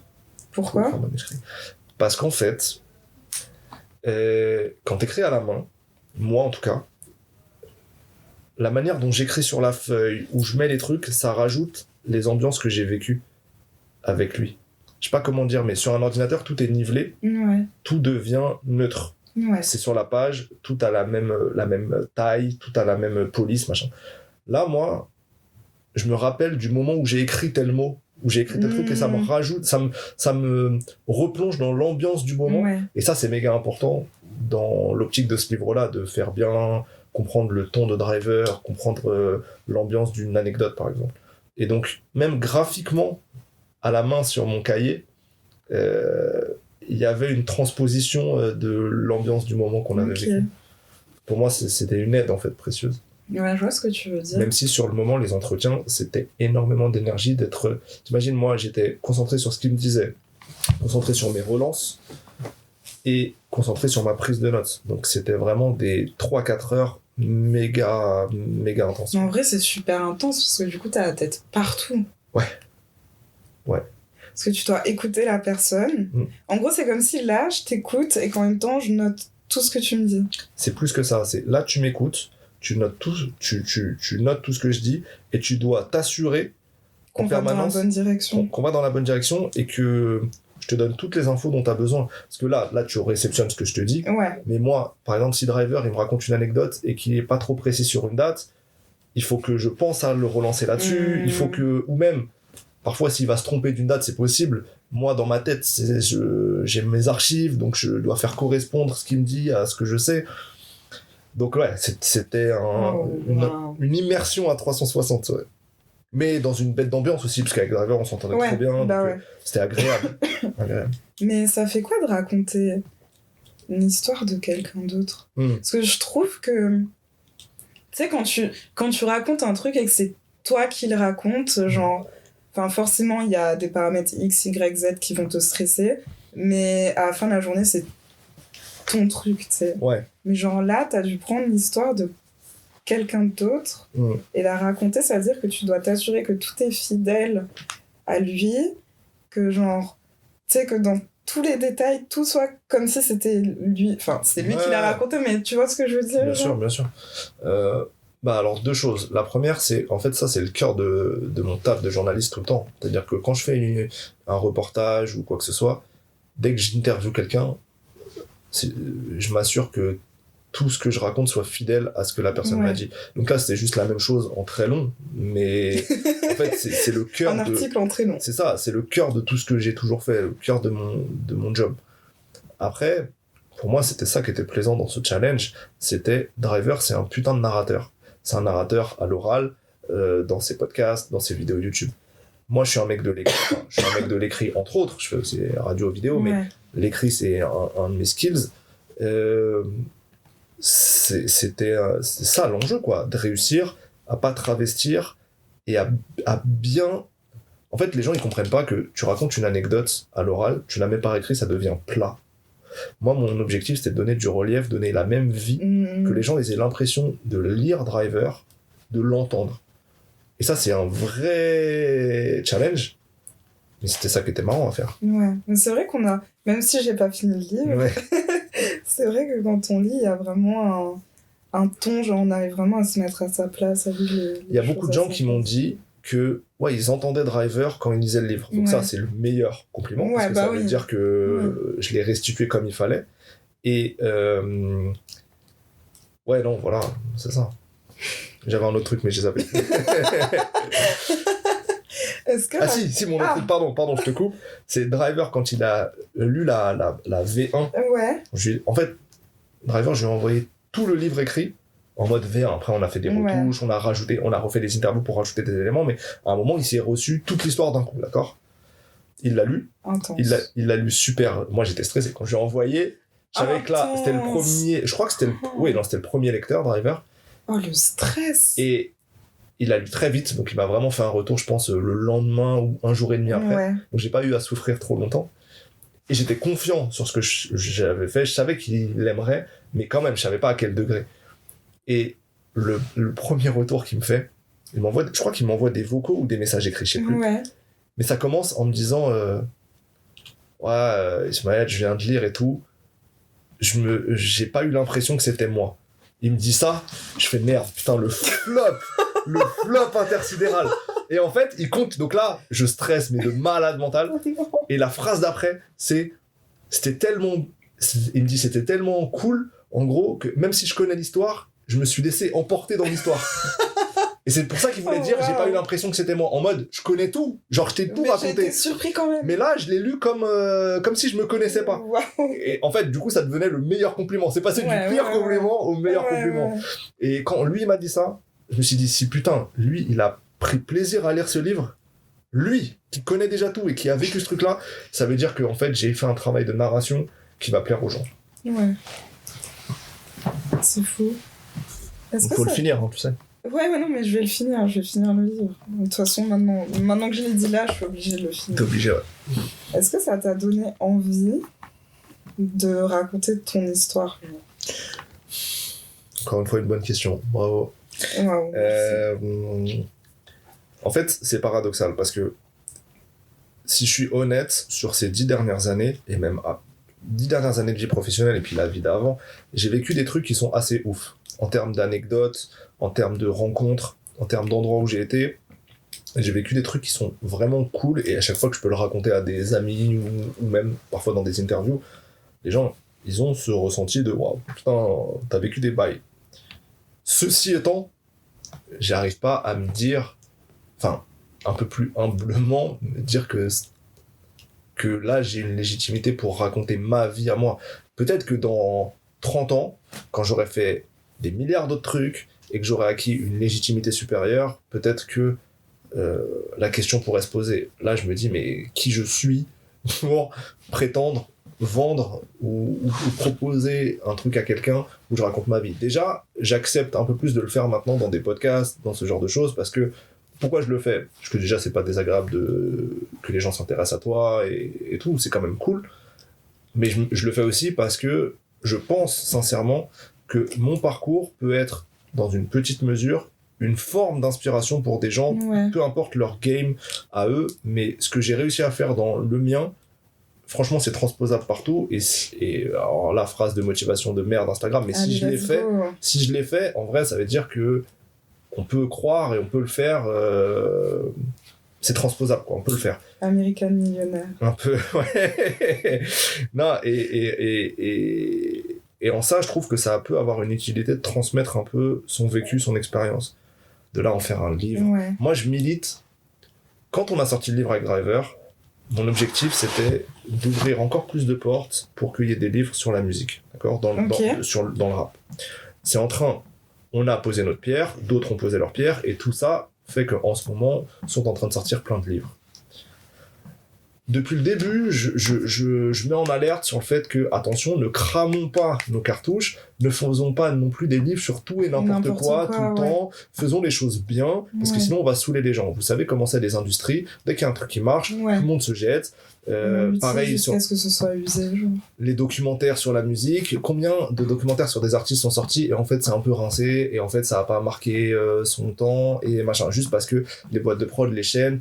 [SPEAKER 1] Pourquoi ?
[SPEAKER 2] En manuscrit. Parce qu'en fait, quand t'écris à la main, moi en tout cas, la manière dont j'écris sur la feuille, où je mets les trucs, ça rajoute les ambiances que j'ai vécues avec lui. Je sais pas comment dire, mais sur un ordinateur, tout est nivelé, tout devient neutre. C'est sur la page, tout a la même taille, tout a la même police, machin. Là, moi, je me rappelle du moment où j'ai écrit tel mot, où j'ai écrit tel truc, et ça me rajoute, ça me replonge dans l'ambiance du moment. Et ça, c'est méga important dans l'optique de ce livre-là, de faire bien comprendre le ton de Driver, comprendre l'ambiance d'une anecdote, par exemple. Et donc, même graphiquement, à la main sur mon cahier, il y avait une transposition de l'ambiance du moment qu'on avait vécu. Pour moi, c'était une aide, en fait, précieuse.
[SPEAKER 1] Ouais, je vois ce que tu veux dire.
[SPEAKER 2] Même si, sur le moment, les entretiens, c'était énormément d'énergie d'être... T'imagines, moi, j'étais concentré sur ce qu'il me disait, concentré sur mes relances, et concentré sur ma prise de notes. Donc, c'était vraiment des 3-4 heures méga intenses.
[SPEAKER 1] En vrai, c'est super intense, parce que du coup, t'as la tête partout.
[SPEAKER 2] Ouais.
[SPEAKER 1] Parce que tu dois écouter la personne. En gros, c'est comme si là, je t'écoute et qu'en même temps, je note tout ce que tu me dis. C'est
[SPEAKER 2] plus que ça. C'est là, tu m'écoutes, tu notes tout, tu notes tout ce que je dis et tu dois t'assurer
[SPEAKER 1] qu'on va dans la bonne direction.
[SPEAKER 2] Qu'on va dans la bonne direction et que je te donne toutes les infos dont tu as besoin. Parce que là, tu réceptionnes ce que je te dis.
[SPEAKER 1] Ouais.
[SPEAKER 2] Mais moi, par exemple, si Driver, il me raconte une anecdote et qu'il n'est pas trop précis sur une date, il faut que je pense à le relancer là-dessus. Il faut que... Ou même, parfois, s'il va se tromper d'une date, c'est possible. Moi, dans ma tête, j'ai mes archives, donc je dois faire correspondre ce qu'il me dit à ce que je sais. Donc ouais, c'était une immersion à 360, ouais. Mais dans une bête d'ambiance aussi, parce qu'avec Driver, on s'entendait trop bien. Donc, c'était agréable.
[SPEAKER 1] Mais ça fait quoi de raconter une histoire de quelqu'un d'autre? Parce que je trouve que... Tu sais, quand tu racontes un truc et que c'est toi qui le racontes, genre... Enfin, forcément, il y a des paramètres X, Y, Z qui vont te stresser. Mais à la fin de la journée, c'est ton truc, tu sais.
[SPEAKER 2] Ouais.
[SPEAKER 1] Mais genre là, t'as dû prendre l'histoire de quelqu'un d'autre et la raconter, ça veut dire que tu dois t'assurer que tout est fidèle à lui, que genre, tu sais, que dans tous les détails, tout soit comme si c'était lui, enfin, c'est lui qui l'a raconté, mais tu vois ce que je veux dire?
[SPEAKER 2] Bien sûr. Alors, deux choses. La première, c'est, en fait, ça, c'est le cœur de mon taf de journaliste tout le temps. C'est-à-dire que quand je fais un reportage ou quoi que ce soit, dès que j'interviewe quelqu'un, je m'assure que tout ce que je raconte soit fidèle à ce que la personne m'a dit. Donc là, c'était juste la même chose en très long, mais en fait, c'est le cœur
[SPEAKER 1] un article en très long.
[SPEAKER 2] C'est ça, c'est le cœur de tout ce que j'ai toujours fait, le cœur de mon job. Après, pour moi, c'était ça qui était plaisant dans ce challenge, c'était Driver, c'est un putain de narrateur. C'est un narrateur à l'oral, dans ses podcasts, dans ses vidéos YouTube. Moi, je suis un mec de l'écrit. Enfin, je suis un mec de l'écrit, entre autres. Je fais aussi radio, vidéo, mais l'écrit, c'est un de mes skills. C'est ça l'enjeu, quoi, de réussir à pas travestir et à bien... En fait, les gens, ils comprennent pas que tu racontes une anecdote à l'oral, tu la mets par écrit, ça devient plat. Moi, mon objectif, c'était de donner du relief, donner la même vie, que les gens aient l'impression de lire Driver, de l'entendre. Et ça, c'est un vrai challenge. Mais c'était ça qui était marrant à faire.
[SPEAKER 1] Ouais, mais c'est vrai qu'on a... Même si j'ai pas fini le livre, c'est vrai que quand on lit, il y a vraiment un ton, genre on arrive vraiment à se mettre à sa place, à vivre les
[SPEAKER 2] Il y a beaucoup de gens qui m'ont dit que ils entendaient Driver quand ils lisaient le livre. Donc ça, c'est le meilleur compliment, parce que ça veut dire que je l'ai restitué comme il fallait. Et non, voilà, c'est ça. J'avais un autre truc, mais j'ai zappé. Si, mon autre truc, pardon, je te coupe. C'est Driver, quand il a lu la V1.
[SPEAKER 1] Ouais.
[SPEAKER 2] En fait, Driver, je lui ai envoyé tout le livre écrit en mode V1. Après, on a fait des retouches, on a refait des interviews pour rajouter des éléments, mais à un moment, il s'est reçu toute l'histoire d'un coup, d'accord? Il l'a lu. Il l'a lu super. Moi, j'étais stressé. Quand je lui ai envoyé, je savais que là, c'était le premier... Je crois que c'était c'était le premier lecteur, Driver.
[SPEAKER 1] Oh, le stress!
[SPEAKER 2] Et il a lu très vite, donc il m'a vraiment fait un retour, je pense, le lendemain ou un jour et demi après. Donc j'ai pas eu à souffrir trop longtemps. Et j'étais confiant sur ce que j'avais fait. Je savais qu'il l'aimerait, mais quand même, je savais pas à quel degré. Et le premier retour qu'il me fait, je crois qu'il m'envoie des vocaux ou des messages écrits, je sais plus. Mais ça commence en me disant Ismaël, je viens de lire et tout. J'ai pas eu l'impression que c'était moi. Il me dit ça, je fais merde, putain, le flop intersidéral. Et en fait, il compte, donc là, je stresse, mais de malade mental. Et la phrase d'après, il me dit, c'était tellement cool, en gros, que même si je connais l'histoire, je me suis laissé emporter dans l'histoire. Et c'est pour ça qu'il voulait dire, j'ai pas eu l'impression que c'était moi. En mode, je connais tout. Genre, je t'ai tout raconté.
[SPEAKER 1] J'étais surpris quand même.
[SPEAKER 2] Mais là, je l'ai lu comme si je me connaissais pas. Et en fait, du coup, ça devenait le meilleur compliment. C'est passé du pire compliment au meilleur compliment. Et quand lui, il m'a dit ça, je me suis dit, si putain, lui, il a pris plaisir à lire ce livre, lui, qui connaît déjà tout et qui a vécu ce truc-là, ça veut dire que, en fait, j'ai fait un travail de narration qui va plaire aux gens.
[SPEAKER 1] Ouais. C'est fou.
[SPEAKER 2] Il faut le finir, hein, tu sais.
[SPEAKER 1] Ouais, non, mais je vais le finir le livre. De toute façon, maintenant que je l'ai dit là, je suis obligée de le finir.
[SPEAKER 2] T'es obligée, ouais.
[SPEAKER 1] Est-ce que ça t'a donné envie de raconter ton histoire?
[SPEAKER 2] Encore une fois, une bonne question. Bravo.
[SPEAKER 1] Wow,
[SPEAKER 2] en fait, c'est paradoxal parce que si je suis honnête, sur ces 10 dernières années, et même 10 dernières années de vie professionnelle et puis la vie d'avant, j'ai vécu des trucs qui sont assez ouf. En termes d'anecdotes, en termes de rencontres, en termes d'endroits où j'ai été. J'ai vécu des trucs qui sont vraiment cool, et à chaque fois que je peux le raconter à des amis, ou même parfois dans des interviews, les gens, ils ont ce ressenti de « Waouh, putain, t'as vécu des bails ». Ceci étant, j'arrive pas à me dire, enfin, un peu plus humblement, me dire que là, j'ai une légitimité pour raconter ma vie à moi. Peut-être que dans 30 ans, quand j'aurai fait des milliards d'autres trucs, et que j'aurai acquis une légitimité supérieure, peut-être que la question pourrait se poser. Là, je me dis, mais qui je suis pour prétendre vendre ou proposer un truc à quelqu'un où je raconte ma vie. Déjà, j'accepte un peu plus de le faire maintenant dans des podcasts, dans ce genre de choses, parce que pourquoi je le fais? Parce que déjà, c'est pas désagréable que les gens s'intéressent à toi et tout, c'est quand même cool. Mais je le fais aussi parce que je pense sincèrement que mon parcours peut être, dans une petite mesure, une forme d'inspiration pour des gens, peu importe leur game à eux, mais ce que j'ai réussi à faire dans le mien, franchement, c'est transposable partout. Et alors, la phrase de motivation de merde Instagram, mais si je l'ai fait, en vrai, ça veut dire que on peut croire et on peut le faire. C'est transposable, quoi. On peut le faire.
[SPEAKER 1] American millionnaire.
[SPEAKER 2] Un peu, ouais. Non, et en ça, je trouve que ça peut avoir une utilité de transmettre un peu son vécu, son expérience. De là, en faire un livre.
[SPEAKER 1] Ouais.
[SPEAKER 2] Moi, je milite. Quand on a sorti le livre avec Driver, mon objectif, c'était d'ouvrir encore plus de portes pour qu'il y ait des livres sur la musique, d'accord, dans le rap. C'est en train, on a posé notre pierre, d'autres ont posé leur pierre, et tout ça fait qu'en ce moment, sont en train de sortir plein de livres. Depuis le début, je mets en alerte sur le fait que, attention, ne cramons pas nos cartouches, ne faisons pas non plus des livres sur tout et n'importe quoi tout le temps, faisons les choses bien, parce que sinon on va saouler les gens. Vous savez comment c'est les industries, dès qu'il y a un truc qui marche, tout le monde se jette. Pareil sur
[SPEAKER 1] jusqu'à ce que ce soit usé, genre.
[SPEAKER 2] Les documentaires sur la musique, combien de documentaires sur des artistes sont sortis et en fait c'est un peu rincé, et en fait ça a pas marqué son temps, et machin, juste parce que les boîtes de prod, les chaînes,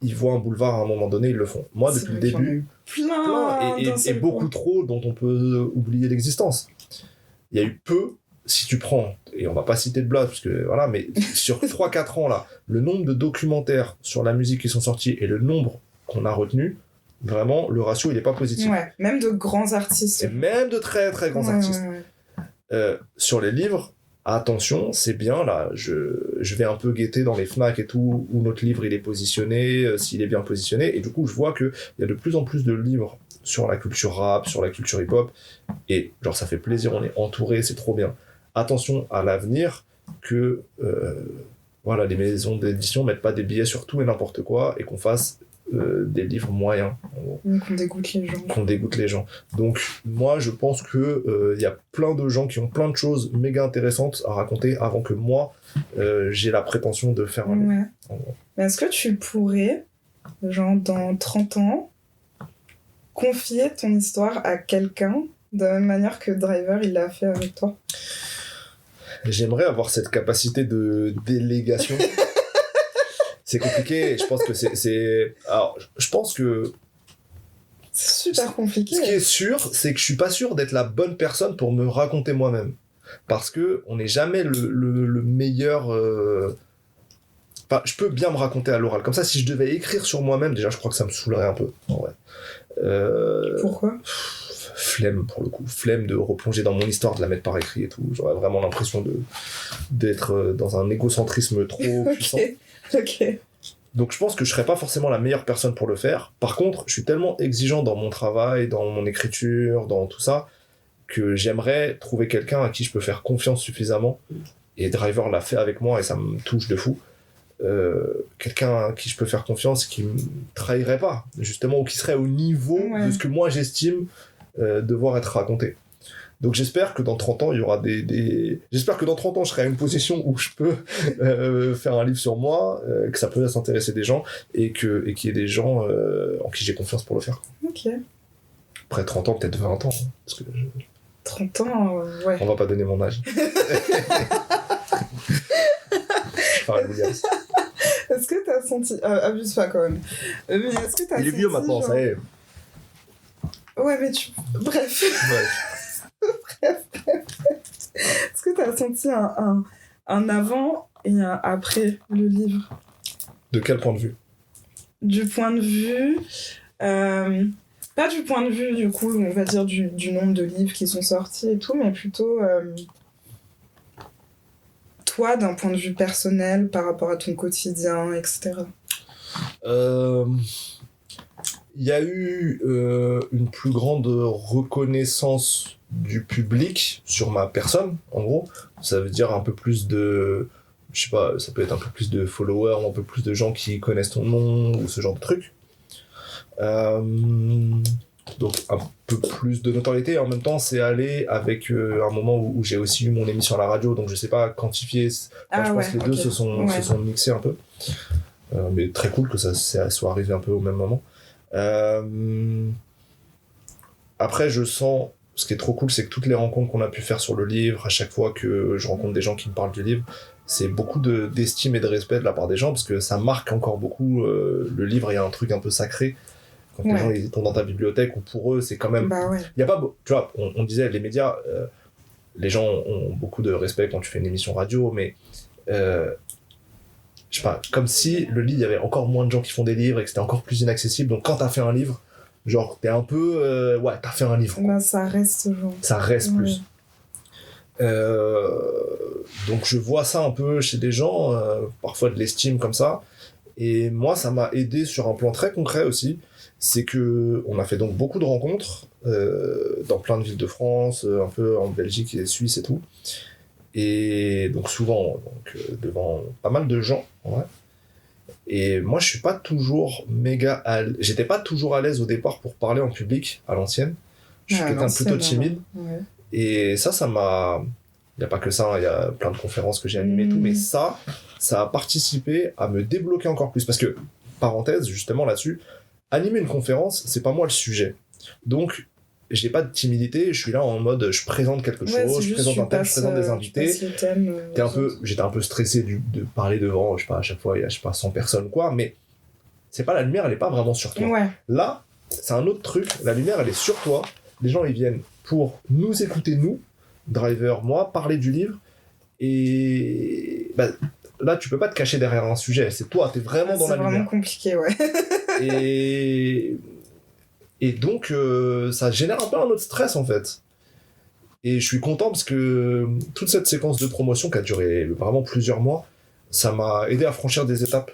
[SPEAKER 2] ils voient un boulevard à un moment donné, ils le font. Moi, depuis le début, plein et beaucoup trop dont on peut oublier l'existence. Il y a eu peu, si tu prends, et on va pas citer de blague, parce que voilà, mais sur 3-4 ans là, le nombre de documentaires sur la musique qui sont sortis et le nombre qu'on a retenu, vraiment, le ratio il est pas positif.
[SPEAKER 1] Ouais, même de grands artistes.
[SPEAKER 2] Et même de très très grands artistes. Sur les livres, attention, c'est bien, là, je vais un peu guetter dans les Fnac et tout, où notre livre il est positionné, s'il est bien positionné, et du coup je vois qu'il y a de plus en plus de livres sur la culture rap, sur la culture hip-hop, et genre ça fait plaisir, on est entouré, c'est trop bien. Attention à l'avenir, que voilà, les maisons d'édition mettent pas des billets sur tout et n'importe quoi, et qu'on fasse des livres moyens. Qu'on dégoûte les gens. Donc, moi, je pense que y a plein de gens qui ont plein de choses méga intéressantes à raconter avant que moi, j'ai la prétention de faire un livre.
[SPEAKER 1] Mais est-ce que tu pourrais, genre, dans 30 ans, confier ton histoire à quelqu'un de la même manière que Driver, il l'a fait avec toi?
[SPEAKER 2] J'aimerais avoir cette capacité de délégation. C'est compliqué, je pense que c'est... Alors, je pense que...
[SPEAKER 1] C'est super compliqué.
[SPEAKER 2] Ce qui est sûr, c'est que je suis pas sûr d'être la bonne personne pour me raconter moi-même. Parce que on n'est jamais le meilleur... Enfin, je peux bien me raconter à l'oral. Comme ça, si je devais écrire sur moi-même, déjà, je crois que ça me saoulerait un peu. En vrai.
[SPEAKER 1] Pourquoi ?
[SPEAKER 2] Flemme, pour le coup. Flemme de replonger dans mon histoire, de la mettre par écrit et tout. J'aurais vraiment l'impression d'être dans un égocentrisme trop puissant.
[SPEAKER 1] Ok.
[SPEAKER 2] Donc je pense que je serais pas forcément la meilleure personne pour le faire. Par contre, je suis tellement exigeant dans mon travail, dans mon écriture, dans tout ça, que j'aimerais trouver quelqu'un à qui je peux faire confiance suffisamment. Et Driver l'a fait avec moi et ça me touche de fou. Quelqu'un à qui je peux faire confiance, qui me trahirait pas, justement, ou qui serait au niveau de ce que moi j'estime devoir être raconté. Donc j'espère que dans 30 ans, il y aura J'espère que dans 30 ans, je serai à une position où je peux faire un livre sur moi, que ça peut s'intéresser des gens, et qu'il y ait des gens en qui j'ai confiance pour le faire.
[SPEAKER 1] Ok.
[SPEAKER 2] Après 30 ans, peut-être 20 ans. Parce que
[SPEAKER 1] 30 ans, ouais.
[SPEAKER 2] On va pas donner mon âge.
[SPEAKER 1] Est-ce que t'as senti... abuse pas quand même. Mais est-ce que t'as senti...
[SPEAKER 2] Il est vieux maintenant, ça y est.
[SPEAKER 1] Ouais, mais tu... Bref. Est-ce que t'as senti un avant et un après le livre?
[SPEAKER 2] De quel point de vue?
[SPEAKER 1] Du point de vue... pas du point de vue, du coup, on va dire du nombre de livres qui sont sortis et tout, mais plutôt... toi, d'un point de vue personnel, par rapport à ton quotidien, etc.
[SPEAKER 2] Il y a eu une plus grande reconnaissance du public sur ma personne, en gros. Ça veut dire un peu plus de... Je sais pas, ça peut être un peu plus de followers, un peu plus de gens qui connaissent ton nom, ou ce genre de trucs. Donc un peu plus de notoriété. En même temps, c'est allé avec un moment où j'ai aussi eu mon émission à la radio, donc je sais pas quantifier. Je pense que les deux se sont mixés un peu. Mais très cool que ça soit arrivé un peu au même moment. Après, je sens, ce qui est trop cool, c'est que toutes les rencontres qu'on a pu faire sur le livre, à chaque fois que je rencontre des gens qui me parlent du livre, c'est beaucoup d'estime et de respect de la part des gens, parce que ça marque encore beaucoup le livre. Il y a un truc un peu sacré quand les gens ils sont dans ta bibliothèque, ou pour eux c'est quand même il y a pas, tu vois, on disait les médias, les gens ont beaucoup de respect quand tu fais une émission radio, mais je sais pas, comme si le livre, il y avait encore moins de gens qui font des livres et que c'était encore plus inaccessible. Donc quand t'as fait un livre, genre t'es un peu t'as fait un livre, quoi.
[SPEAKER 1] Ça reste genre
[SPEAKER 2] ça reste plus. Donc je vois ça un peu chez des gens, parfois de l'estime comme ça, et moi ça m'a aidé sur un plan très concret aussi. C'est que on a fait donc beaucoup de rencontres dans plein de villes de France, un peu en Belgique et Suisse et tout, et donc souvent devant pas mal de gens, ouais. Et moi je suis pas toujours j'étais pas toujours à l'aise au départ pour parler en public à l'ancienne. Je suis quelqu'un de plutôt timide. Et ça m'a... Il n'y a pas que ça, il y a plein de conférences que j'ai animées et tout, mais ça a participé à me débloquer encore plus. Parce que, parenthèse, justement là-dessus, animer une conférence, c'est pas moi le sujet. Donc, j'ai pas de timidité, je suis là en mode, je présente quelque chose, je présente un thème, je présente des invités. J'étais un peu stressé de parler devant, je sais pas, à chaque fois, il y a, je sais pas, 100 personnes, quoi, mais c'est pas, la lumière, elle est pas vraiment sur toi. Là, c'est un autre truc, la lumière, elle est sur toi, les gens, ils viennent pour nous écouter, nous, Driver, moi, parler du livre, et là, tu peux pas te cacher derrière un sujet, c'est toi, t'es vraiment dans la lumière.
[SPEAKER 1] C'est vraiment compliqué,
[SPEAKER 2] et donc, ça génère un peu un autre stress, en fait. Et je suis content parce que toute cette séquence de promotion qui a duré vraiment plusieurs mois, ça m'a aidé à franchir des étapes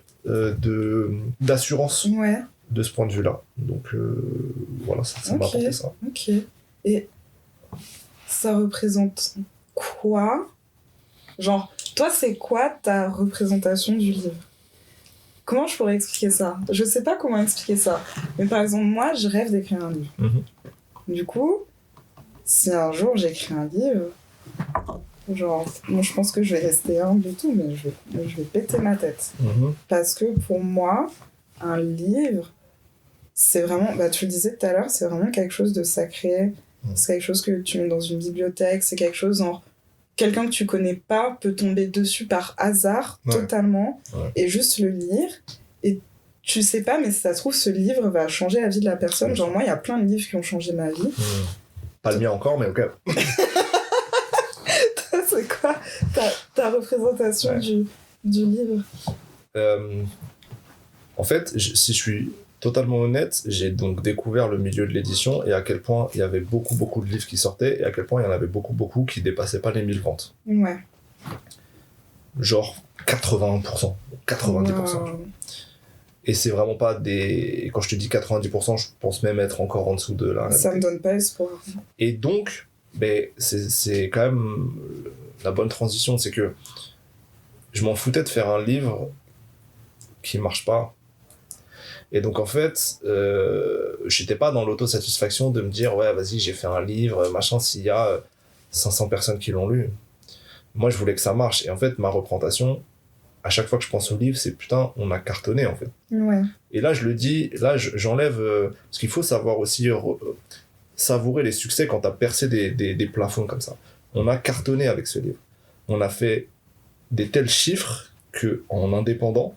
[SPEAKER 2] d'assurance de ce point de vue-là. Donc, voilà, ça m'a apporté ça.
[SPEAKER 1] Ok. Et ça représente quoi? Genre, toi, c'est quoi ta représentation du livre? Comment je pourrais expliquer ça? Je sais pas comment expliquer ça. Mais par exemple, moi, je rêve d'écrire un livre. Du coup, si un jour j'écris un livre, genre, bon, je pense que je vais rester humble et tout, mais je vais péter ma tête. Parce que pour moi, un livre, c'est vraiment, tu le disais tout à l'heure, c'est vraiment quelque chose de sacré. C'est quelque chose que tu mets dans une bibliothèque, c'est quelque chose genre... Quelqu'un que tu connais pas peut tomber dessus par hasard, totalement, et juste le lire. Et tu sais pas, mais si ça se trouve, ce livre va changer la vie de la personne. Genre, moi, il y a plein de livres qui ont changé ma vie.
[SPEAKER 2] Pas le mien encore, mais ok.
[SPEAKER 1] C'est quoi ta représentation du livre?
[SPEAKER 2] En fait, si je suis totalement honnête, j'ai donc découvert le milieu de l'édition et à quel point il y avait beaucoup de livres qui sortaient et à quel point il y en avait beaucoup qui dépassaient pas les 1000 ventes. Genre 80%, 90%. Wow. Et c'est vraiment pas des... Quand je te dis 90%, je pense même être encore en dessous de la réalité.
[SPEAKER 1] Ça me donne pas espoir.
[SPEAKER 2] Et donc, c'est quand même la bonne transition, c'est que je m'en foutais de faire un livre qui marche pas. Et donc en fait, j'étais pas dans l'autosatisfaction de me dire ouais vas-y j'ai fait un livre, machin, s'il y a 500 personnes qui l'ont lu. Moi je voulais que ça marche. Et en fait ma représentation, à chaque fois que je pense au livre, c'est putain on a cartonné en fait. Et là je le dis, là j'enlève, parce qu'il faut savoir aussi savourer les succès quand t'as percé des plafonds comme ça. On a cartonné avec ce livre. On a fait des tels chiffres que en indépendant,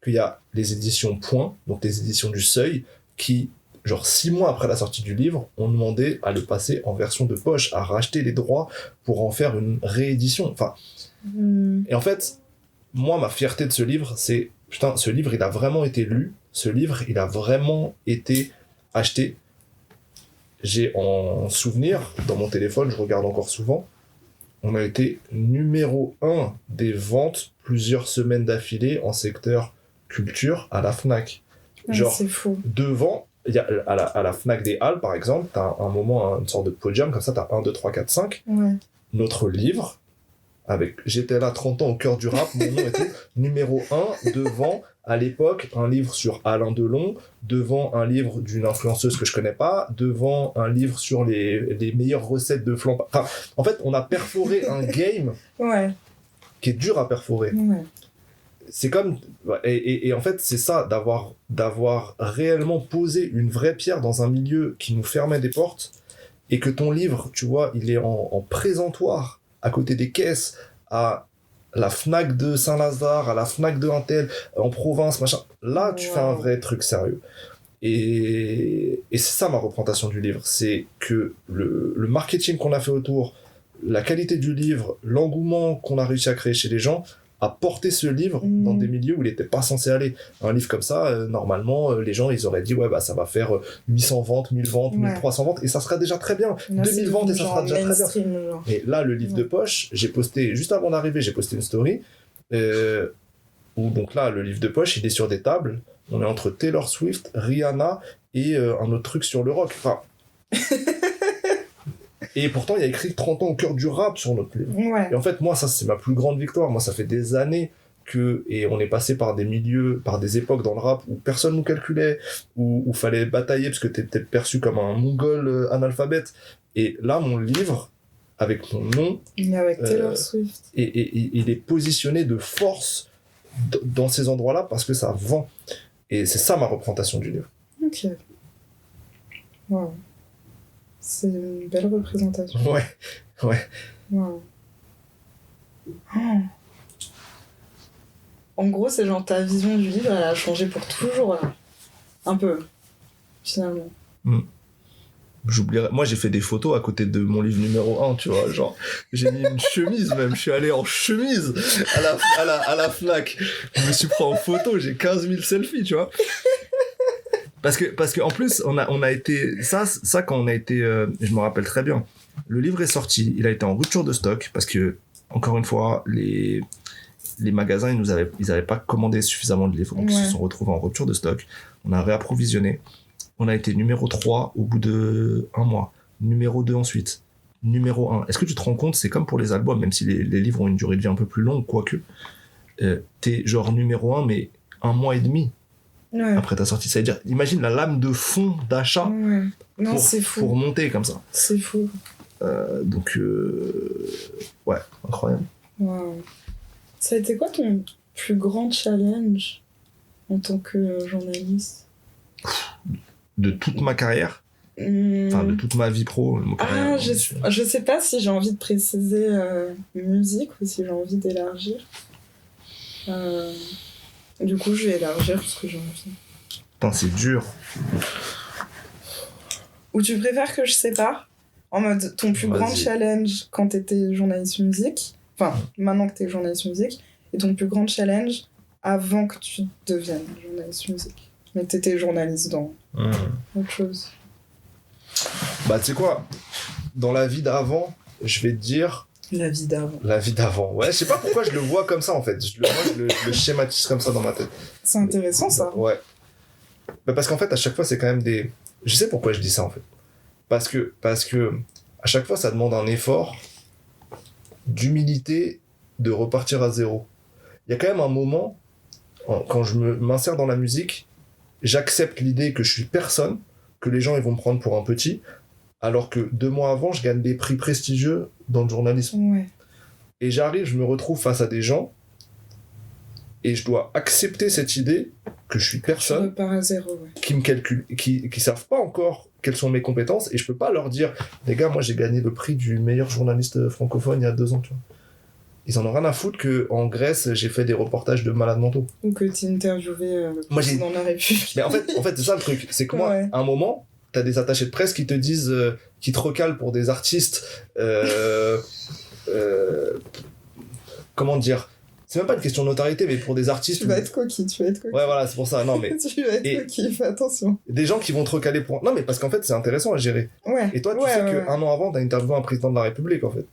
[SPEAKER 2] qu'il y a les éditions Point, donc les éditions du Seuil, qui, genre 6 mois après la sortie du livre, ont demandé à le passer en version de poche, à racheter les droits pour en faire une réédition. Enfin, et en fait, moi, ma fierté de ce livre, c'est putain, ce livre, il a vraiment été lu. Ce livre, il a vraiment été acheté. J'ai en souvenir, dans mon téléphone, je regarde encore souvent, on a été numéro 1 des ventes plusieurs semaines d'affilée en secteur culture à la Fnac. Genre,
[SPEAKER 1] c'est fou.
[SPEAKER 2] devant, il y a, à la Fnac des Halles, par exemple, t'as un moment, une sorte de podium, comme ça, t'as 1, 2, 3, 4, 5.
[SPEAKER 1] Ouais.
[SPEAKER 2] Notre livre, avec J'étais là 30 ans au cœur du rap, mon nom était numéro 1 devant, à l'époque, un livre sur Alain Delon, devant un livre d'une influenceuse que je connais pas, devant un livre sur les meilleures recettes de flan. Enfin, en fait, on a perforé un game qui est dur à perforer.
[SPEAKER 1] Ouais.
[SPEAKER 2] C'est comme... Et en fait, c'est ça, d'avoir réellement posé une vraie pierre dans un milieu qui nous fermait des portes, et que ton livre, tu vois, il est en présentoir, à côté des caisses, à la Fnac de Saint-Lazare, à la Fnac de Intel, en province, machin. Là, tu fais un vrai truc sérieux. Et c'est ça ma représentation du livre. C'est que le marketing qu'on a fait autour, la qualité du livre, l'engouement qu'on a réussi à créer chez les gens, a porté ce livre dans des milieux où il n'était pas censé aller. Un livre comme ça, normalement, les gens, ils auraient dit, ouais, bah, ça va faire 800 ventes, 1000 ventes, 1300 ventes, et ça sera déjà très bien.
[SPEAKER 1] Là,
[SPEAKER 2] 2000 ventes, et ça sera déjà très bien.
[SPEAKER 1] Genre.
[SPEAKER 2] Et là, le livre de poche, j'ai posté, juste avant d'arriver, j'ai posté une story, où donc là, le livre de poche, il est sur des tables, on est entre Taylor Swift, Rihanna, et un autre truc sur le rock. Enfin... Et pourtant, il y a écrit 30 ans au cœur du rap sur notre livre.
[SPEAKER 1] Ouais.
[SPEAKER 2] Et en fait, moi, ça, c'est ma plus grande victoire. Moi, ça fait des années et on est passé par des milieux, par des époques dans le rap où personne nous calculait, où fallait batailler parce que t'étais perçu comme un mongol analphabète. Et là, mon livre, avec mon nom...
[SPEAKER 1] Il est avec Taylor Swift.
[SPEAKER 2] Et il est positionné de force dans ces endroits-là parce que ça vend. Et c'est ça ma représentation du livre.
[SPEAKER 1] Ok. Wow. C'est une belle représentation.
[SPEAKER 2] Ouais.
[SPEAKER 1] Wow. Oh. En gros, c'est genre ta vision du livre, elle a changé pour toujours, là. Un peu, finalement.
[SPEAKER 2] J'oublierais. Moi, j'ai fait des photos à côté de mon livre numéro 1, tu vois. Genre, j'ai mis une chemise même. Je suis allé en chemise à la Fnac. Je me suis pris en photo. J'ai 15 000 selfies, tu vois. Parce que en plus, on a été... Ça, quand on a été... je me rappelle très bien. Le livre est sorti. Il a été en rupture de stock. Parce que, encore une fois, les magasins, ils avaient pas commandé suffisamment de livres. Donc, ils se sont retrouvés en rupture de stock. On a réapprovisionné. On a été numéro 3 au bout de 1 mois. Numéro 2 ensuite. Numéro 1. Est-ce que tu te rends compte, c'est comme pour les albums, même si les livres ont une durée de vie un peu plus longue, quoique. T'es genre numéro 1, mais 1 mois et demi après ta sortie. C'est-à-dire, imagine la lame de fond d'achat pour monter comme ça.
[SPEAKER 1] C'est fou.
[SPEAKER 2] Donc, ouais, incroyable.
[SPEAKER 1] Wow. Ça a été quoi ton plus grand challenge en tant que journaliste ?
[SPEAKER 2] De toute ma carrière, enfin de toute ma vie pro.
[SPEAKER 1] Je sais pas si j'ai envie de préciser musique ou si j'ai envie d'élargir. Du coup, je vais élargir parce que j'ai envie.
[SPEAKER 2] Putain, c'est dur.
[SPEAKER 1] Ou tu préfères que je sépare ? En mode, ton plus grand challenge quand t'étais journaliste musique, enfin, maintenant que t'es journaliste musique, et ton plus grand challenge avant que tu deviennes journaliste musique. Mais t'étais journaliste dans autre chose.
[SPEAKER 2] Bah, tu sais quoi ? Dans la vie d'avant, je vais te dire...
[SPEAKER 1] La vie d'avant.
[SPEAKER 2] La vie d'avant, ouais. Je sais pas pourquoi je le vois comme ça, en fait. Je le schématise comme ça dans ma tête.
[SPEAKER 1] C'est intéressant, ça.
[SPEAKER 2] Ouais. Bah, parce qu'en fait, à chaque fois, c'est quand même des... Je sais pourquoi je dis ça, en fait. Parce que à chaque fois, ça demande un effort d'humilité de repartir à zéro. Il y a quand même un moment, quand je m'insère dans la musique, j'accepte l'idée que je suis personne, que les gens ils vont me prendre pour un petit, alors que 2 mois avant, je gagne des prix prestigieux dans le journalisme.
[SPEAKER 1] Ouais.
[SPEAKER 2] Et j'arrive, je me retrouve face à des gens, et je dois accepter cette idée que je suis personne,
[SPEAKER 1] tu repars à zéro,
[SPEAKER 2] qui me calculent, qui savent pas encore quelles sont mes compétences, et je peux pas leur dire, les gars, moi j'ai gagné le prix du meilleur journaliste francophone il y a 2 ans, tu vois. Ils en ont rien à foutre qu'en Grèce, j'ai fait des reportages de malades mentaux.
[SPEAKER 1] Ou que t'es interviewé le président de la République.
[SPEAKER 2] Mais en fait, c'est ça le truc. C'est que moi, à un moment, t'as des attachés de presse qui te disent, qui te recalent pour des artistes, comment dire, c'est même pas une question de notoriété, mais pour des artistes...
[SPEAKER 1] Tu vas être coquille.
[SPEAKER 2] Ouais, voilà, c'est pour ça, non, mais...
[SPEAKER 1] Tu vas être coquille, fais attention.
[SPEAKER 2] Des gens qui vont te recaler pour... Non, mais parce qu'en fait, c'est intéressant à gérer.
[SPEAKER 1] Ouais.
[SPEAKER 2] Et toi, tu sais qu'un an avant, t'as interviewé un président de la République, en fait.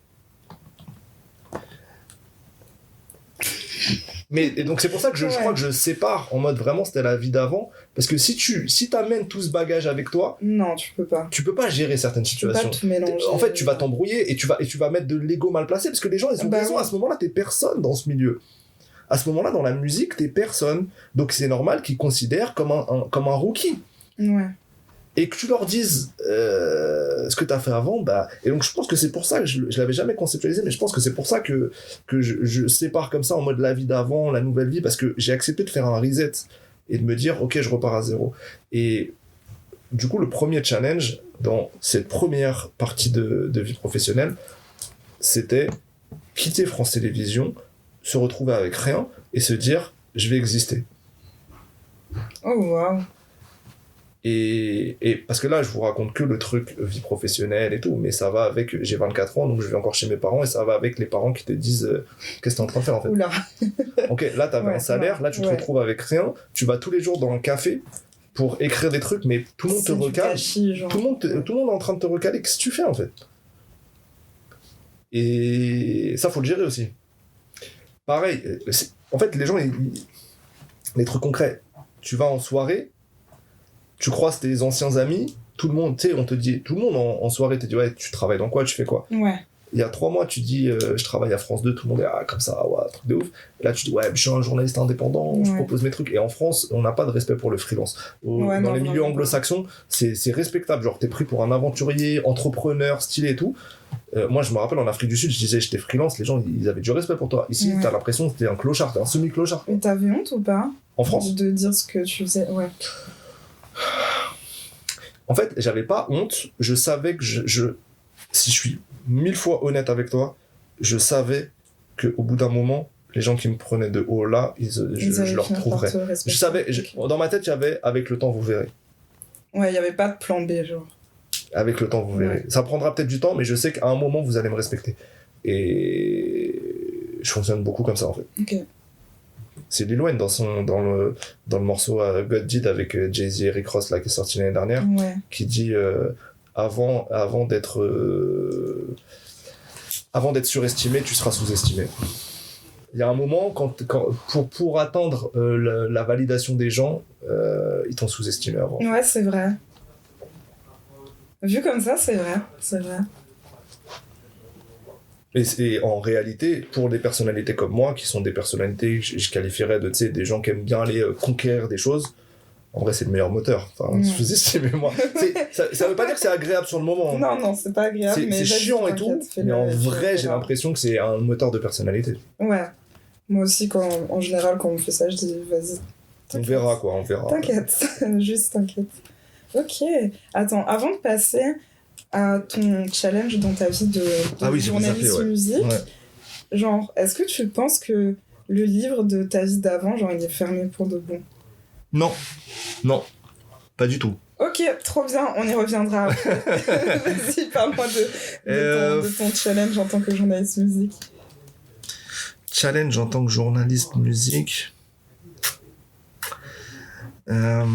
[SPEAKER 2] Mais et donc c'est pour ça que je crois que je sépare en mode vraiment c'était la vie d'avant, parce que si t'amènes tout ce bagage avec toi,
[SPEAKER 1] non, tu peux pas
[SPEAKER 2] gérer certaines situations.
[SPEAKER 1] Tu peux pas tout mélanger.
[SPEAKER 2] En fait, tu vas t'embrouiller et tu vas mettre de l'ego mal placé, parce que les gens ils ont raison. À ce moment-là, t'es personne dans ce milieu. À ce moment-là, dans la musique, t'es personne. Donc c'est normal qu'ils considèrent comme un rookie.
[SPEAKER 1] Ouais.
[SPEAKER 2] Et que tu leur dises ce que tu as fait avant, bah... Et donc je pense que c'est pour ça que je l'avais jamais conceptualisé, mais je pense que c'est pour ça que je sépare comme ça en mode la vie d'avant, la nouvelle vie, parce que j'ai accepté de faire un reset et de me dire ok, je repars à zéro. Et du coup, le premier challenge dans cette première partie de vie professionnelle, c'était quitter France Télévisions, se retrouver avec rien et se dire je vais exister.
[SPEAKER 1] Oh waouh.
[SPEAKER 2] Et parce que là, je vous raconte que le truc vie professionnelle et tout, mais ça va avec, j'ai 24 ans, donc je vais encore chez mes parents, et ça va avec les parents qui te disent qu'est-ce que t'es en train de faire en fait.
[SPEAKER 1] Oula.
[SPEAKER 2] Ok, là t'avais un salaire, là tu te retrouves avec rien, tu vas tous les jours dans un café pour écrire des trucs, mais tout le monde te recale, tout le monde est en train de te recaler, qu'est-ce que tu fais en fait? Et ça, faut le gérer aussi. Pareil, en fait, les gens, les trucs concrets, tu vas en soirée, tu croises tes anciens amis, tout le monde, tu sais, on te dit, tout le monde en soirée te dit, ouais, tu travailles dans quoi, tu fais quoi?
[SPEAKER 1] Ouais.
[SPEAKER 2] Il y a 3 mois, tu dis, je travaille à France 2, tout le monde est comme ça, ouais, truc de ouf. Et là, tu dis, ouais, je suis un journaliste indépendant, je propose mes trucs. Et en France, on n'a pas de respect pour le freelance. Dans les milieux anglo-saxons, c'est respectable. Genre, t'es pris pour un aventurier, entrepreneur, stylé et tout. Moi, je me rappelle, en Afrique du Sud, je disais, j'étais freelance, les gens, ils avaient du respect pour toi. Ici, t'as l'impression que t'es un clochard, t'es un semi-clochard.
[SPEAKER 1] Mais t'avais honte ou pas?
[SPEAKER 2] En France?
[SPEAKER 1] De dire ce que tu faisais, ouais.
[SPEAKER 2] En fait, j'avais pas honte. Je savais que si je suis 1000 fois honnête avec toi, je savais qu'au bout d'un moment, les gens qui me prenaient de haut là, je leur trouverais. Je savais, dans ma tête, il y avait avec le temps, vous verrez.
[SPEAKER 1] Ouais, il n'y avait pas de plan B, genre.
[SPEAKER 2] Avec le temps, vous verrez. Ça prendra peut-être du temps, mais je sais qu'à un moment, vous allez me respecter. Et je fonctionne beaucoup comme ça, en fait.
[SPEAKER 1] Ok.
[SPEAKER 2] C'est Lil Wayne dans le morceau God Did avec Jay-Z et Rick Ross là, qui est sorti l'année dernière, qui dit avant d'être surestimé, tu seras sous-estimé. Il y a un moment pour atteindre la validation des gens, ils t'ont sous-estimé avant.
[SPEAKER 1] Ouais, c'est vrai. Vu comme ça, c'est vrai.
[SPEAKER 2] Et en réalité, pour des personnalités comme moi, qui sont des personnalités que je qualifierais de, tu sais, des gens qui aiment bien aller conquérir des choses, en vrai, c'est le meilleur moteur. Enfin, sous-estimez-moi. Ça veut pas dire que c'est agréable sur le moment.
[SPEAKER 1] Non, c'est pas agréable.
[SPEAKER 2] C'est chiant et tout, mais en vrai, j'ai l'impression que c'est un moteur de personnalité.
[SPEAKER 1] Ouais. Moi aussi, en général, quand on me fait ça, je dis, vas-y.
[SPEAKER 2] On verra.
[SPEAKER 1] T'inquiète, juste t'inquiète. Ok. Attends, avant de passer à ton challenge dans ta vie de journaliste musique, genre, est-ce que tu penses que le livre de ta vie d'avant, genre, il est fermé pour de bon?
[SPEAKER 2] Non, pas du tout.
[SPEAKER 1] Ok, trop bien, on y reviendra après. Vas-y, parle-moi de ton challenge en tant que journaliste musique.
[SPEAKER 2] Challenge en tant que journaliste musique. En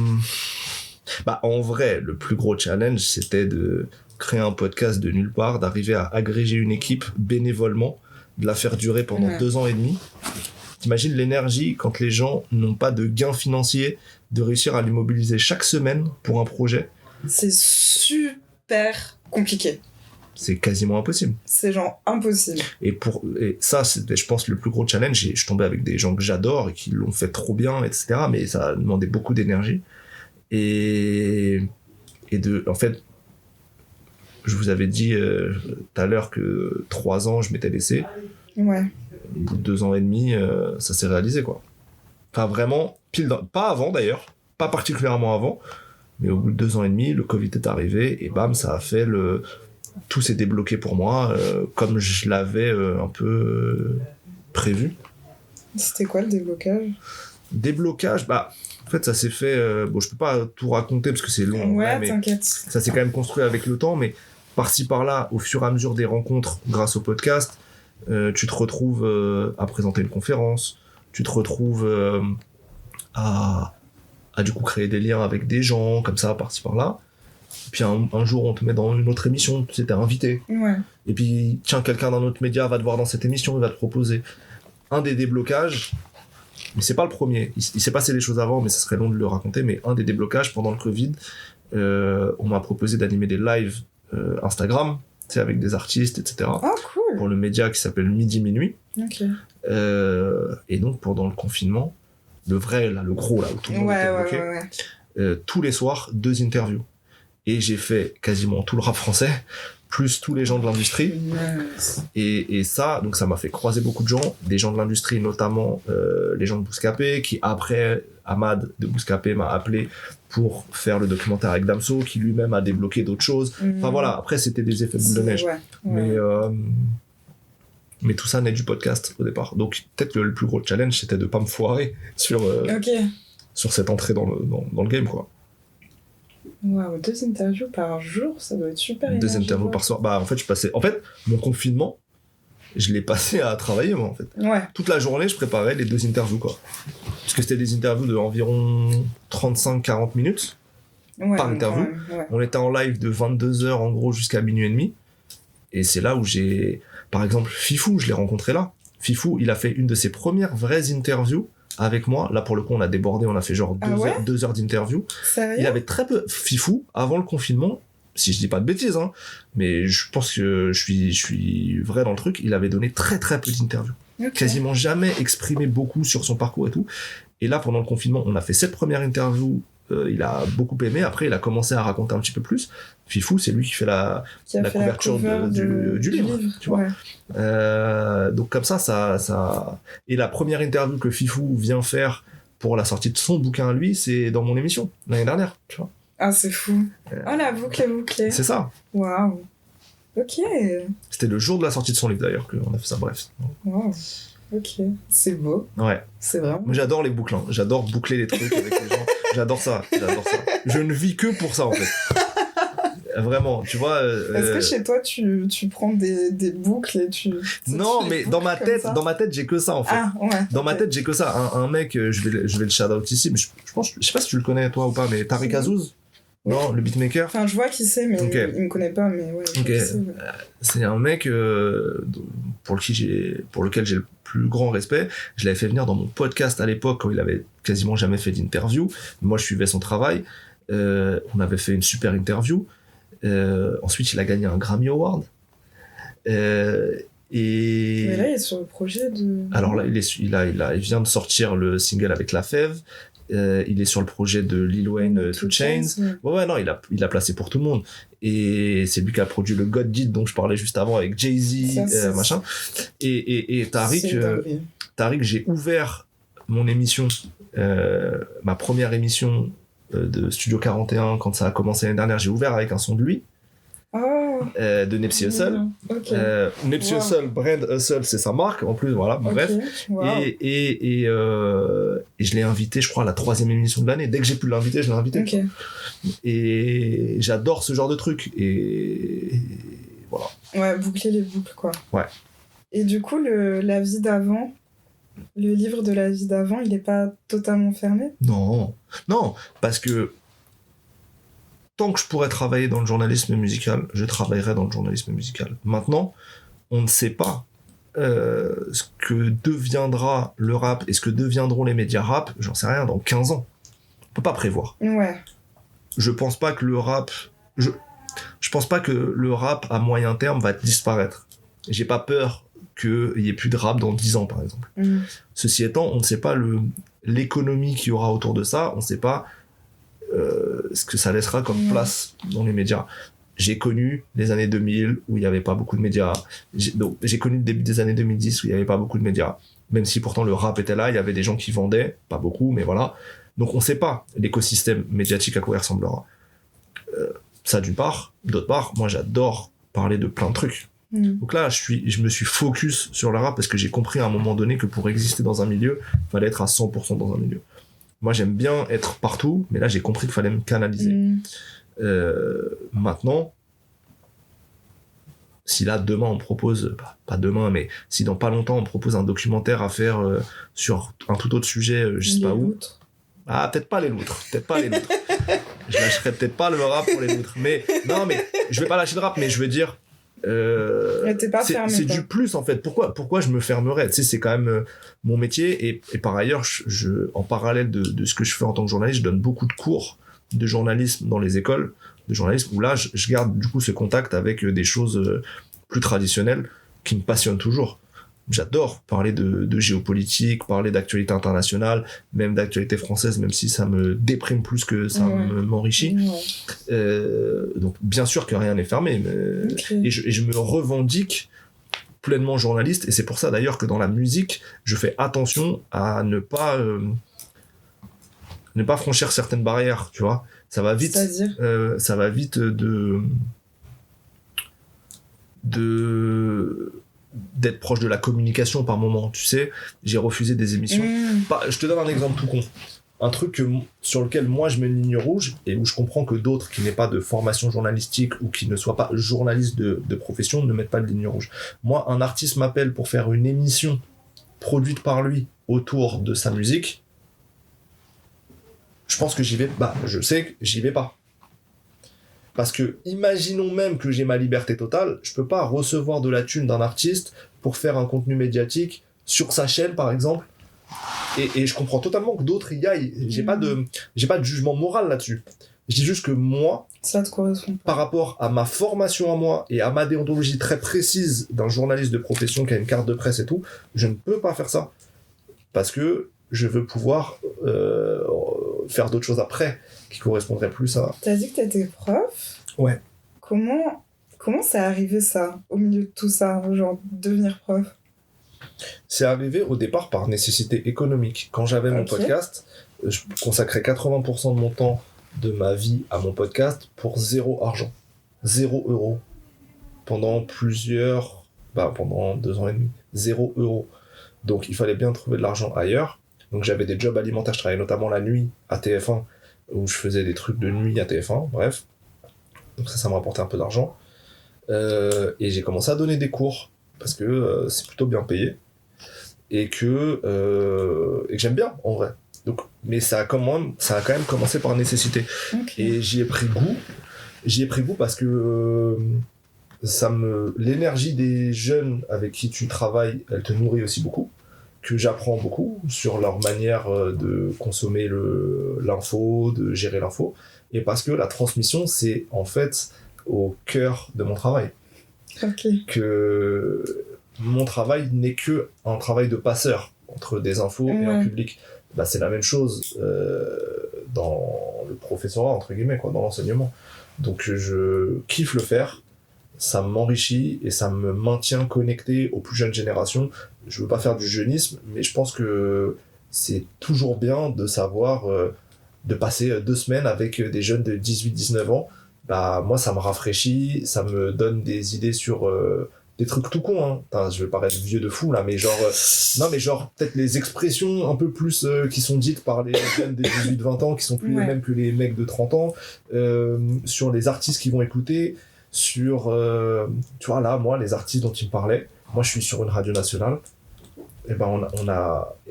[SPEAKER 2] vrai, le plus gros challenge, c'était de créer un podcast de nulle part, d'arriver à agréger une équipe bénévolement, de la faire durer pendant 2 ans et demi. T'imagines l'énergie quand les gens n'ont pas de gains financiers, de réussir à les mobiliser chaque semaine pour un projet.
[SPEAKER 1] C'est super compliqué.
[SPEAKER 2] C'est quasiment impossible.
[SPEAKER 1] C'est genre impossible.
[SPEAKER 2] Et ça, c'était, je pense, le plus gros challenge. Je tombais avec des gens que j'adore et qui l'ont fait trop bien, etc. Mais ça a demandé beaucoup d'énergie. En fait, je vous avais dit tout à l'heure que 3 ans, je m'étais laissé.
[SPEAKER 1] Ouais.
[SPEAKER 2] Au bout de 2 ans et demi, ça s'est réalisé, quoi. Enfin, vraiment, pas avant d'ailleurs, pas particulièrement avant, mais au bout de 2 ans et demi, le Covid est arrivé et bam, ça a fait tout s'est débloqué pour moi, comme je l'avais un peu prévu.
[SPEAKER 1] C'était quoi le déblocage?
[SPEAKER 2] Déblocage, en fait, ça s'est fait... je peux pas tout raconter parce que c'est long.
[SPEAKER 1] Ouais,
[SPEAKER 2] mais
[SPEAKER 1] t'inquiète.
[SPEAKER 2] Ça s'est quand même construit avec le temps, mais par-ci par-là, au fur et à mesure des rencontres, grâce au podcast, tu te retrouves à présenter une conférence, tu te retrouves à du coup créer des liens avec des gens, comme ça, par-ci par-là. Puis un jour, on te met dans une autre émission, tu sais, t'es invité.
[SPEAKER 1] Ouais.
[SPEAKER 2] Et puis, tiens, quelqu'un d'un autre média va te voir dans cette émission, il va te proposer. Un des déblocages, mais c'est pas le premier, il s'est passé des choses avant, mais ça serait long de le raconter, mais un des déblocages pendant le Covid, on m'a proposé d'animer des lives Instagram, tu sais, avec des artistes, etc.
[SPEAKER 1] Oh, cool.
[SPEAKER 2] Pour le média qui s'appelle Midi Minuit.
[SPEAKER 1] Ok.
[SPEAKER 2] Et donc, pendant le confinement, le vrai, là, le gros, là, où tout le monde était bloqué, tous les soirs, 2 interviews. Et j'ai fait quasiment tout le rap français, plus tous les gens de l'industrie.
[SPEAKER 1] Nice.
[SPEAKER 2] Et ça, donc ça m'a fait croiser beaucoup de gens, des gens de l'industrie, notamment les gens de Bouscapé, qui après, Ahmad de Bouscapé m'a appelé pour faire le documentaire avec Damso, qui lui-même a débloqué d'autres choses. Enfin voilà, après c'était des effets boule de neige. Mais tout ça naît du podcast au départ. Donc peut-être le plus gros challenge, c'était de pas me foirer sur cette entrée dans le game, quoi.
[SPEAKER 1] Waouh, 2 interviews par jour, ça doit être super énergique.
[SPEAKER 2] 2 interviews par soir. Bah, en fait, mon confinement, je l'ai passé à travailler, moi, en fait.
[SPEAKER 1] Ouais.
[SPEAKER 2] Toute la journée, je préparais les 2 interviews, quoi. Parce que c'était des interviews d'environ 35-40 minutes par interview. Ouais. On était en live de 22h, en gros, jusqu'à minuit et demi. Et c'est là où j'ai... Par exemple, Fifou, je l'ai rencontré là. Fifou, il a fait une de ses premières vraies interviews avec moi. Là, pour le coup, on a débordé, on a fait genre 2 heures d'interview.
[SPEAKER 1] Sérieux ?
[SPEAKER 2] Il avait très peu... Fifou, avant le confinement, si je dis pas de bêtises, hein, mais je pense que je suis vrai dans le truc, il avait donné très très peu d'interviews. Okay. Quasiment jamais exprimé beaucoup sur son parcours et tout. Et là, pendant le confinement, on a fait cette première interview. Il a beaucoup aimé. Après, il a commencé à raconter un petit peu plus. Fifou, c'est lui qui fait la couverture du livre, tu vois. Donc comme ça... Et la première interview que Fifou vient faire pour la sortie de son bouquin à lui, c'est dans mon émission, l'année dernière, tu vois.
[SPEAKER 1] Ah, c'est fou. Oh, la boucle est bouclée.
[SPEAKER 2] C'est ça.
[SPEAKER 1] Waouh. Ok.
[SPEAKER 2] C'était le jour de la sortie de son livre, d'ailleurs, qu'on a fait ça, bref.
[SPEAKER 1] Waouh. Ok. C'est beau.
[SPEAKER 2] Ouais.
[SPEAKER 1] C'est vraiment...
[SPEAKER 2] Moi, j'adore les boucles, hein. J'adore boucler les trucs avec les gens. J'adore ça. Je ne vis que pour ça, en fait. Vraiment, tu vois...
[SPEAKER 1] Est-ce que chez toi, tu prends des boucles et tu...
[SPEAKER 2] Non, mais dans ma tête, j'ai que ça, en fait.
[SPEAKER 1] Ah, ouais.
[SPEAKER 2] Dans ma tête, j'ai que ça. Un mec, je vais le shout-out ici, mais je sais pas si tu le connais, toi, ou pas, mais Tariq Azouz. Non, le beatmaker.
[SPEAKER 1] Enfin, je vois qui c'est, mais il me connaît pas, mais ouais.
[SPEAKER 2] C'est un mec pour lequel j'ai le plus grand respect. Je l'avais fait venir dans mon podcast à l'époque quand il avait quasiment jamais fait d'interview. Moi, je suivais son travail. On avait fait une super interview. Ensuite, il a gagné un Grammy Award.
[SPEAKER 1] Mais là, il est sur le projet de...
[SPEAKER 2] Alors là, il vient de sortir le single avec La Fève. Il est sur le projet de Lil Wayne, 2 Chainz. Ouais, non, il a placé pour tout le monde. Et c'est lui qui a produit le God Did dont je parlais juste avant avec Jay-Z, machin. Et Tariq, j'ai ouvert mon émission, ma première émission de Studio 41 quand ça a commencé l'année dernière. J'ai ouvert avec un son de lui. De Nipsey Hussle. Nipsey Hussle, Brand Hussle, c'est sa marque en plus, voilà, bref. Wow. Et je l'ai invité, je crois, à la 3e émission de l'année. Dès que j'ai pu l'inviter, je l'ai invité. Et j'adore ce genre de truc. Et voilà.
[SPEAKER 1] Ouais, boucler les boucles, quoi.
[SPEAKER 2] Ouais.
[SPEAKER 1] Et du coup, la vie d'avant, le livre de la vie d'avant, il est pas totalement fermé ?
[SPEAKER 2] Non, parce que tant que je pourrais travailler dans le journalisme musical, je travaillerai dans le journalisme musical. Maintenant, on ne sait pas ce que deviendra le rap et ce que deviendront les médias rap, j'en sais rien, dans 15 ans. On peut pas prévoir.
[SPEAKER 1] Ouais.
[SPEAKER 2] Je pense pas que le rap... Je pense pas que le rap, à moyen terme, va disparaître. J'ai pas peur qu'il y ait plus de rap dans 10 ans, par exemple. Ceci étant, on ne sait pas l'économie qu'il y aura autour de ça, on ne sait pas ce que ça laissera comme place dans les médias. J'ai connu les années 2000 où il n'y avait pas beaucoup de médias. J'ai connu le début des années 2010 où il n'y avait pas beaucoup de médias. Même si pourtant le rap était là, il y avait des gens qui vendaient, pas beaucoup, mais voilà. Donc on ne sait pas l'écosystème médiatique à quoi il ressemblera. Ça d'une part. D'autre part, moi j'adore parler de plein de trucs. Donc là, je me suis focus sur le rap parce que j'ai compris à un moment donné que pour exister dans un milieu, il fallait être à 100% dans un milieu. Moi, j'aime bien être partout, mais là, j'ai compris qu'il fallait me canaliser. Maintenant, si là, demain, on me propose, pas demain, mais si dans pas longtemps, on me propose un documentaire à faire sur un tout autre sujet, je sais pas où.
[SPEAKER 1] Loutres.
[SPEAKER 2] Ah, peut-être pas les loutres. Je lâcherai peut-être pas le rap pour les loutres. Mais, non, mais je vais pas lâcher le rap, mais je veux dire,
[SPEAKER 1] t'es pas fermé,
[SPEAKER 2] c'est
[SPEAKER 1] quoi.
[SPEAKER 2] du plus, en fait. Pourquoi je me fermerais? Tu sais, c'est quand même mon métier. Et par ailleurs, en parallèle de ce que je fais en tant que journaliste, je donne beaucoup de cours de journalisme dans les écoles de journalisme, où là, je garde du coup ce contact avec des choses plus traditionnelles qui me passionnent toujours. J'adore parler de géopolitique, parler d'actualité internationale, même d'actualité française, même si ça me déprime plus que ça m'enrichit. Donc bien sûr que rien n'est fermé, mais... et je me revendique pleinement journaliste, et c'est pour ça d'ailleurs que dans la musique, je fais attention à ne pas franchir certaines barrières, tu vois. Ça va vite d'être proche de la communication par moment, tu sais. J'ai refusé des émissions. Je te donne un exemple tout con. Un truc sur lequel moi je mets une ligne rouge, et où je comprends que d'autres qui n'aient pas de formation journalistique ou qui ne soient pas journalistes de profession ne mettent pas de ligne rouge. Moi, un artiste m'appelle pour faire une émission produite par lui autour de sa musique, je pense que j'y vais. Je sais que j'y vais pas. Parce que, imaginons même que j'ai ma liberté totale, je peux pas recevoir de la thune d'un artiste pour faire un contenu médiatique sur sa chaîne, par exemple. Et je comprends totalement que d'autres y aillent. J'ai pas de jugement moral là-dessus. Je dis juste que moi,
[SPEAKER 1] ça te correspond.
[SPEAKER 2] Par rapport à ma formation à moi et à ma déontologie très précise d'un journaliste de profession qui a une carte de presse et tout, je ne peux pas faire ça. Parce que je veux pouvoir faire d'autres choses après qui correspondraient plus à...
[SPEAKER 1] T'as dit que t'étais prof.
[SPEAKER 2] Ouais.
[SPEAKER 1] Comment c'est arrivé ça, au milieu de tout ça, genre devenir prof?
[SPEAKER 2] C'est arrivé au départ par nécessité économique. Quand j'avais mon podcast, je consacrais 80% de mon temps de ma vie à mon podcast pour 0 argent. 0 €. Pendant pendant 2 ans et demi. 0 €. Donc il fallait bien trouver de l'argent ailleurs. Donc j'avais des jobs alimentaires, je travaillais notamment la nuit à TF1, où je faisais des trucs de nuit à TF1, bref. Donc ça me rapportait un peu d'argent. Et j'ai commencé à donner des cours, parce que c'est plutôt bien payé, et que j'aime bien, en vrai. Donc, mais ça a quand même commencé par nécessité. Et j'y ai pris goût parce que l'énergie des jeunes avec qui tu travailles, elle te nourrit aussi beaucoup, que j'apprends beaucoup sur leur manière de consommer l'info, de gérer l'info, et parce que la transmission, c'est en fait au cœur de mon travail. Que mon travail n'est que un travail de passeur entre des infos et un public. C'est la même chose dans le professorat, entre guillemets, quoi, dans l'enseignement. Donc je kiffe le faire, ça m'enrichit et ça me maintient connecté aux plus jeunes générations. Je veux pas faire du jeunisme, mais je pense que c'est toujours bien de savoir de passer 2 semaines avec des jeunes de 18-19 ans. Moi, ça me rafraîchit, ça me donne des idées sur des trucs tout cons, hein. Putain, je vais paraître vieux de fou là, mais genre peut-être les expressions un peu plus qui sont dites par les jeunes des 18-20 ans qui sont plus les mêmes que les mecs de 30 ans, sur les artistes qui vont écouter, sur tu vois là, moi, les artistes dont il me parlait, moi je suis sur une radio nationale, et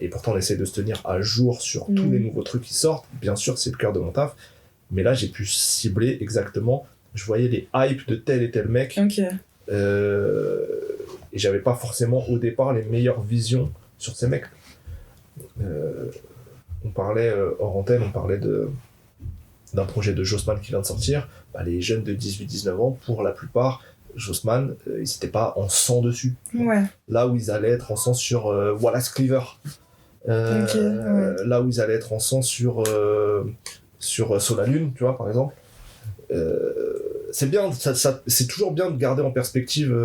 [SPEAKER 2] et pourtant on essaie de se tenir à jour sur tous les nouveaux trucs qui sortent, bien sûr c'est le cœur de mon taf, mais là j'ai pu cibler exactement, je voyais les hypes de tel et tel mec, et j'avais pas forcément au départ les meilleures visions sur ces mecs. On parlait hors antenne, d'un projet de Jossman qui vient de sortir. Les jeunes de 18-19 ans, pour la plupart, Jossman, ils n'étaient pas en 100 dessus. Là où ils allaient être en 100 sur Wallace Cleaver. Là où ils allaient être en 100 sur Solalune, tu vois, par exemple. C'est bien, c'est toujours bien de garder en perspective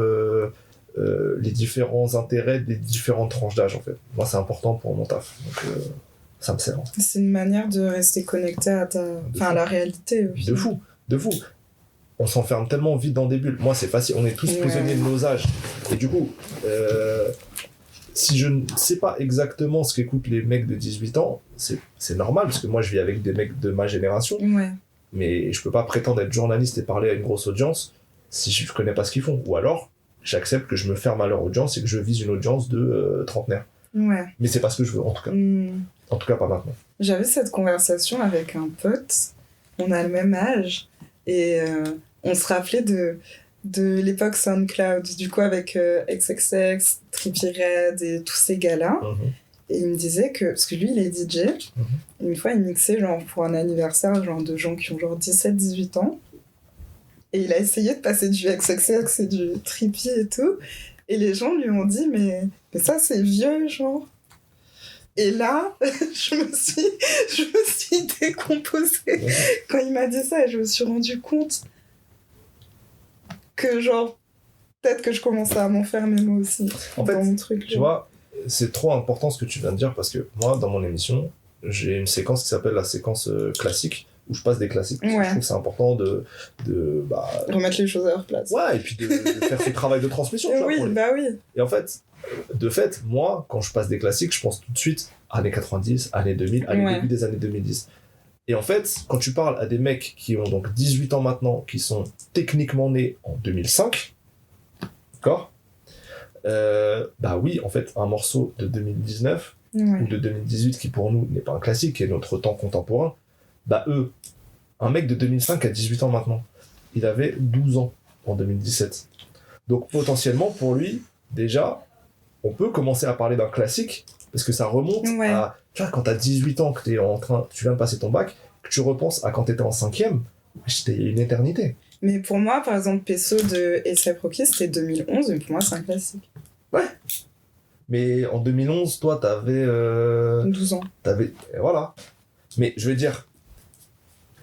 [SPEAKER 2] les différents intérêts des différentes tranches d'âge, en fait. Moi, c'est important pour mon taf, donc ça me sert.
[SPEAKER 1] C'est une manière de rester connecté à la réalité.
[SPEAKER 2] De fou. On s'enferme tellement vite dans des bulles. Moi, c'est facile, on est tous prisonniers de nos âges. Et du coup, si je ne sais pas exactement ce qu'écoutent les mecs de 18 ans, c'est normal, parce que moi, je vis avec des mecs de ma génération. Mais je peux pas prétendre être journaliste et parler à une grosse audience si je connais pas ce qu'ils font. Ou alors, j'accepte que je me ferme à leur audience et que je vise une audience de trentenaires.
[SPEAKER 1] Ouais.
[SPEAKER 2] Mais c'est pas ce que je veux, en tout cas. En tout cas, pas maintenant.
[SPEAKER 1] J'avais cette conversation avec un pote, on a le même âge, et on se rappelait de l'époque SoundCloud, du coup avec XXX, Trippie Redd et tous ces gars-là. Et il me disait que, parce que lui il est DJ, et une fois il mixait genre pour un anniversaire genre de gens qui ont genre 17-18 ans, et il a essayé de passer du XXX et du Trippie et tout, et les gens lui ont dit mais ça c'est vieux genre. Et là, je me suis décomposée quand il m'a dit ça, et je me suis rendu compte que genre peut-être que je commençais à m'enfermer moi aussi
[SPEAKER 2] en fait,
[SPEAKER 1] dans mon truc.
[SPEAKER 2] Tu vois, c'est trop important ce que tu viens de dire, parce que moi, dans mon émission, j'ai une séquence qui s'appelle la séquence classique, où je passe des classiques. Parce que je trouve que c'est important de
[SPEAKER 1] remettre les choses à leur place.
[SPEAKER 2] Ouais, et puis de faire ce travail de transmission.
[SPEAKER 1] Oui, bah oui.
[SPEAKER 2] Et en fait, de fait, moi, quand je passe des classiques, je pense tout de suite années 90, années 2000, début des années 2010. Et en fait, quand tu parles à des mecs qui ont donc 18 ans maintenant, qui sont techniquement nés en 2005, d'accord, bah oui, en fait, un morceau de 2019 ou de 2018 qui pour nous n'est pas un classique, qui est notre temps contemporain, bah eux, un mec de 2005 a 18 ans maintenant. Il avait 12 ans en 2017. Donc potentiellement, pour lui, déjà, on peut commencer à parler d'un classique, parce que ça remonte à... Tu vois, quand t'as 18 ans, que tu viens de passer ton bac, que tu repenses à quand t'étais en 5e, c'était une éternité.
[SPEAKER 1] Mais pour moi, par exemple, Pesso de A$AP Rocky, c'était 2011, mais pour moi, c'est un classique.
[SPEAKER 2] Ouais. Mais en 2011, toi, t'avais...
[SPEAKER 1] 12 ans.
[SPEAKER 2] Voilà. Mais je veux dire,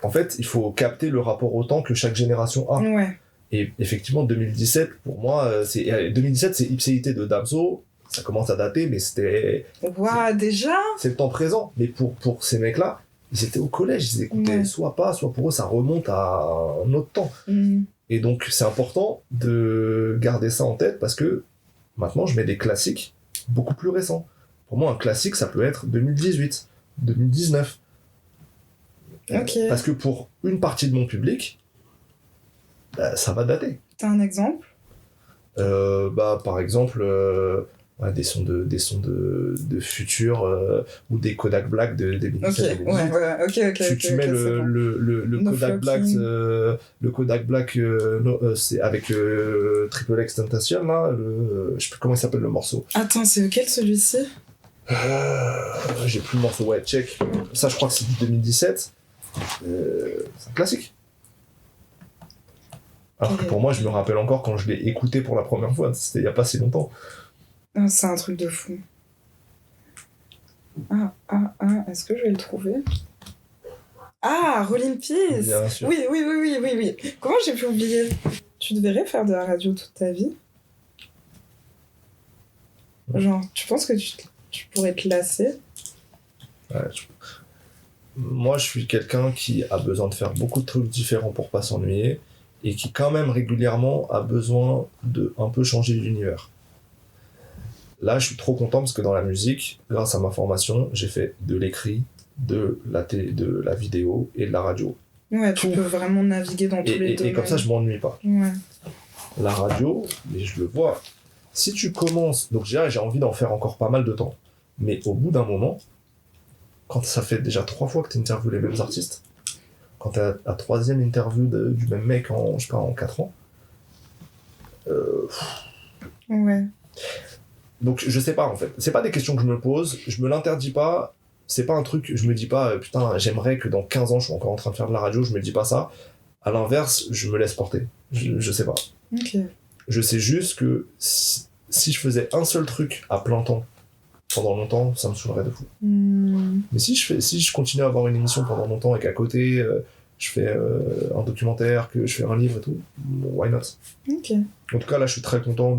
[SPEAKER 2] en fait, il faut capter le rapport au temps que chaque génération a.
[SPEAKER 1] Ouais.
[SPEAKER 2] Et effectivement, 2017, pour moi, 2017, c'est Ipséité de Damso. Ça commence à dater, mais c'était...
[SPEAKER 1] Waouh, déjà ?
[SPEAKER 2] C'est le temps présent. Mais pour ces mecs-là, ils étaient au collège, ils écoutaient soit pas, soit pour eux, ça remonte à un autre temps. Et donc, c'est important de garder ça en tête, parce que maintenant, je mets des classiques beaucoup plus récents. Pour moi, un classique, ça peut être 2018, 2019. Parce que pour une partie de mon public, bah, ça va dater.
[SPEAKER 1] T'as un exemple ?
[SPEAKER 2] Par exemple, des sons de Future ou des Kodak Black de 2017. Tu mets le Kodak Black, le Kodak Black, c'est avec Triple X Tentacion là, je sais plus comment il s'appelle le morceau.
[SPEAKER 1] Attends, c'est lequel celui-ci ?
[SPEAKER 2] J'ai plus le morceau, check. Ça, je crois que c'est du 2017. C'est un classique. Alors que pour moi, je me rappelle encore quand je l'ai écouté pour la première fois, c'était il n'y a pas si longtemps.
[SPEAKER 1] Ah, c'est un truc de fou. Est-ce que je vais le trouver ? Ah, Rolling Peace !
[SPEAKER 2] Bien sûr.
[SPEAKER 1] Oui. Comment j'ai pu oublier ? Tu devrais faire de la radio toute ta vie ? Genre, tu penses que tu pourrais te lasser ?
[SPEAKER 2] Moi, je suis quelqu'un qui a besoin de faire beaucoup de trucs différents pour pas s'ennuyer, et qui quand même régulièrement a besoin de un peu changer l'univers. Là, je suis trop content parce que dans la musique, grâce à ma formation, j'ai fait de l'écrit, de la télé, de la vidéo et de la radio.
[SPEAKER 1] Ouais, tu peux vraiment naviguer dans tous les domaines.
[SPEAKER 2] Et comme ça, je m'ennuie pas.
[SPEAKER 1] Ouais.
[SPEAKER 2] La radio, mais je le vois, si tu commences... Donc j'ai envie d'en faire encore pas mal de temps. Mais au bout d'un moment, quand ça fait déjà 3 fois que tu interviews les mêmes artistes, quand tu as la 3e interview du même mec en 4 ans,
[SPEAKER 1] ouais.
[SPEAKER 2] Donc je sais pas en fait, c'est pas des questions que je me pose, je me l'interdis pas, c'est pas un truc, je me dis pas putain j'aimerais que dans 15 ans je sois encore en train de faire de la radio, je me dis pas ça. À l'inverse, je me laisse porter, je sais pas.
[SPEAKER 1] Ok.
[SPEAKER 2] Je sais juste que si je faisais un seul truc à plein temps pendant longtemps, ça me saoulerait de fou. Mais si je continue à avoir une émission pendant longtemps et qu'à côté je fais un documentaire, que je fais un livre et tout, why not?
[SPEAKER 1] Ok.
[SPEAKER 2] En tout cas, là, je suis très content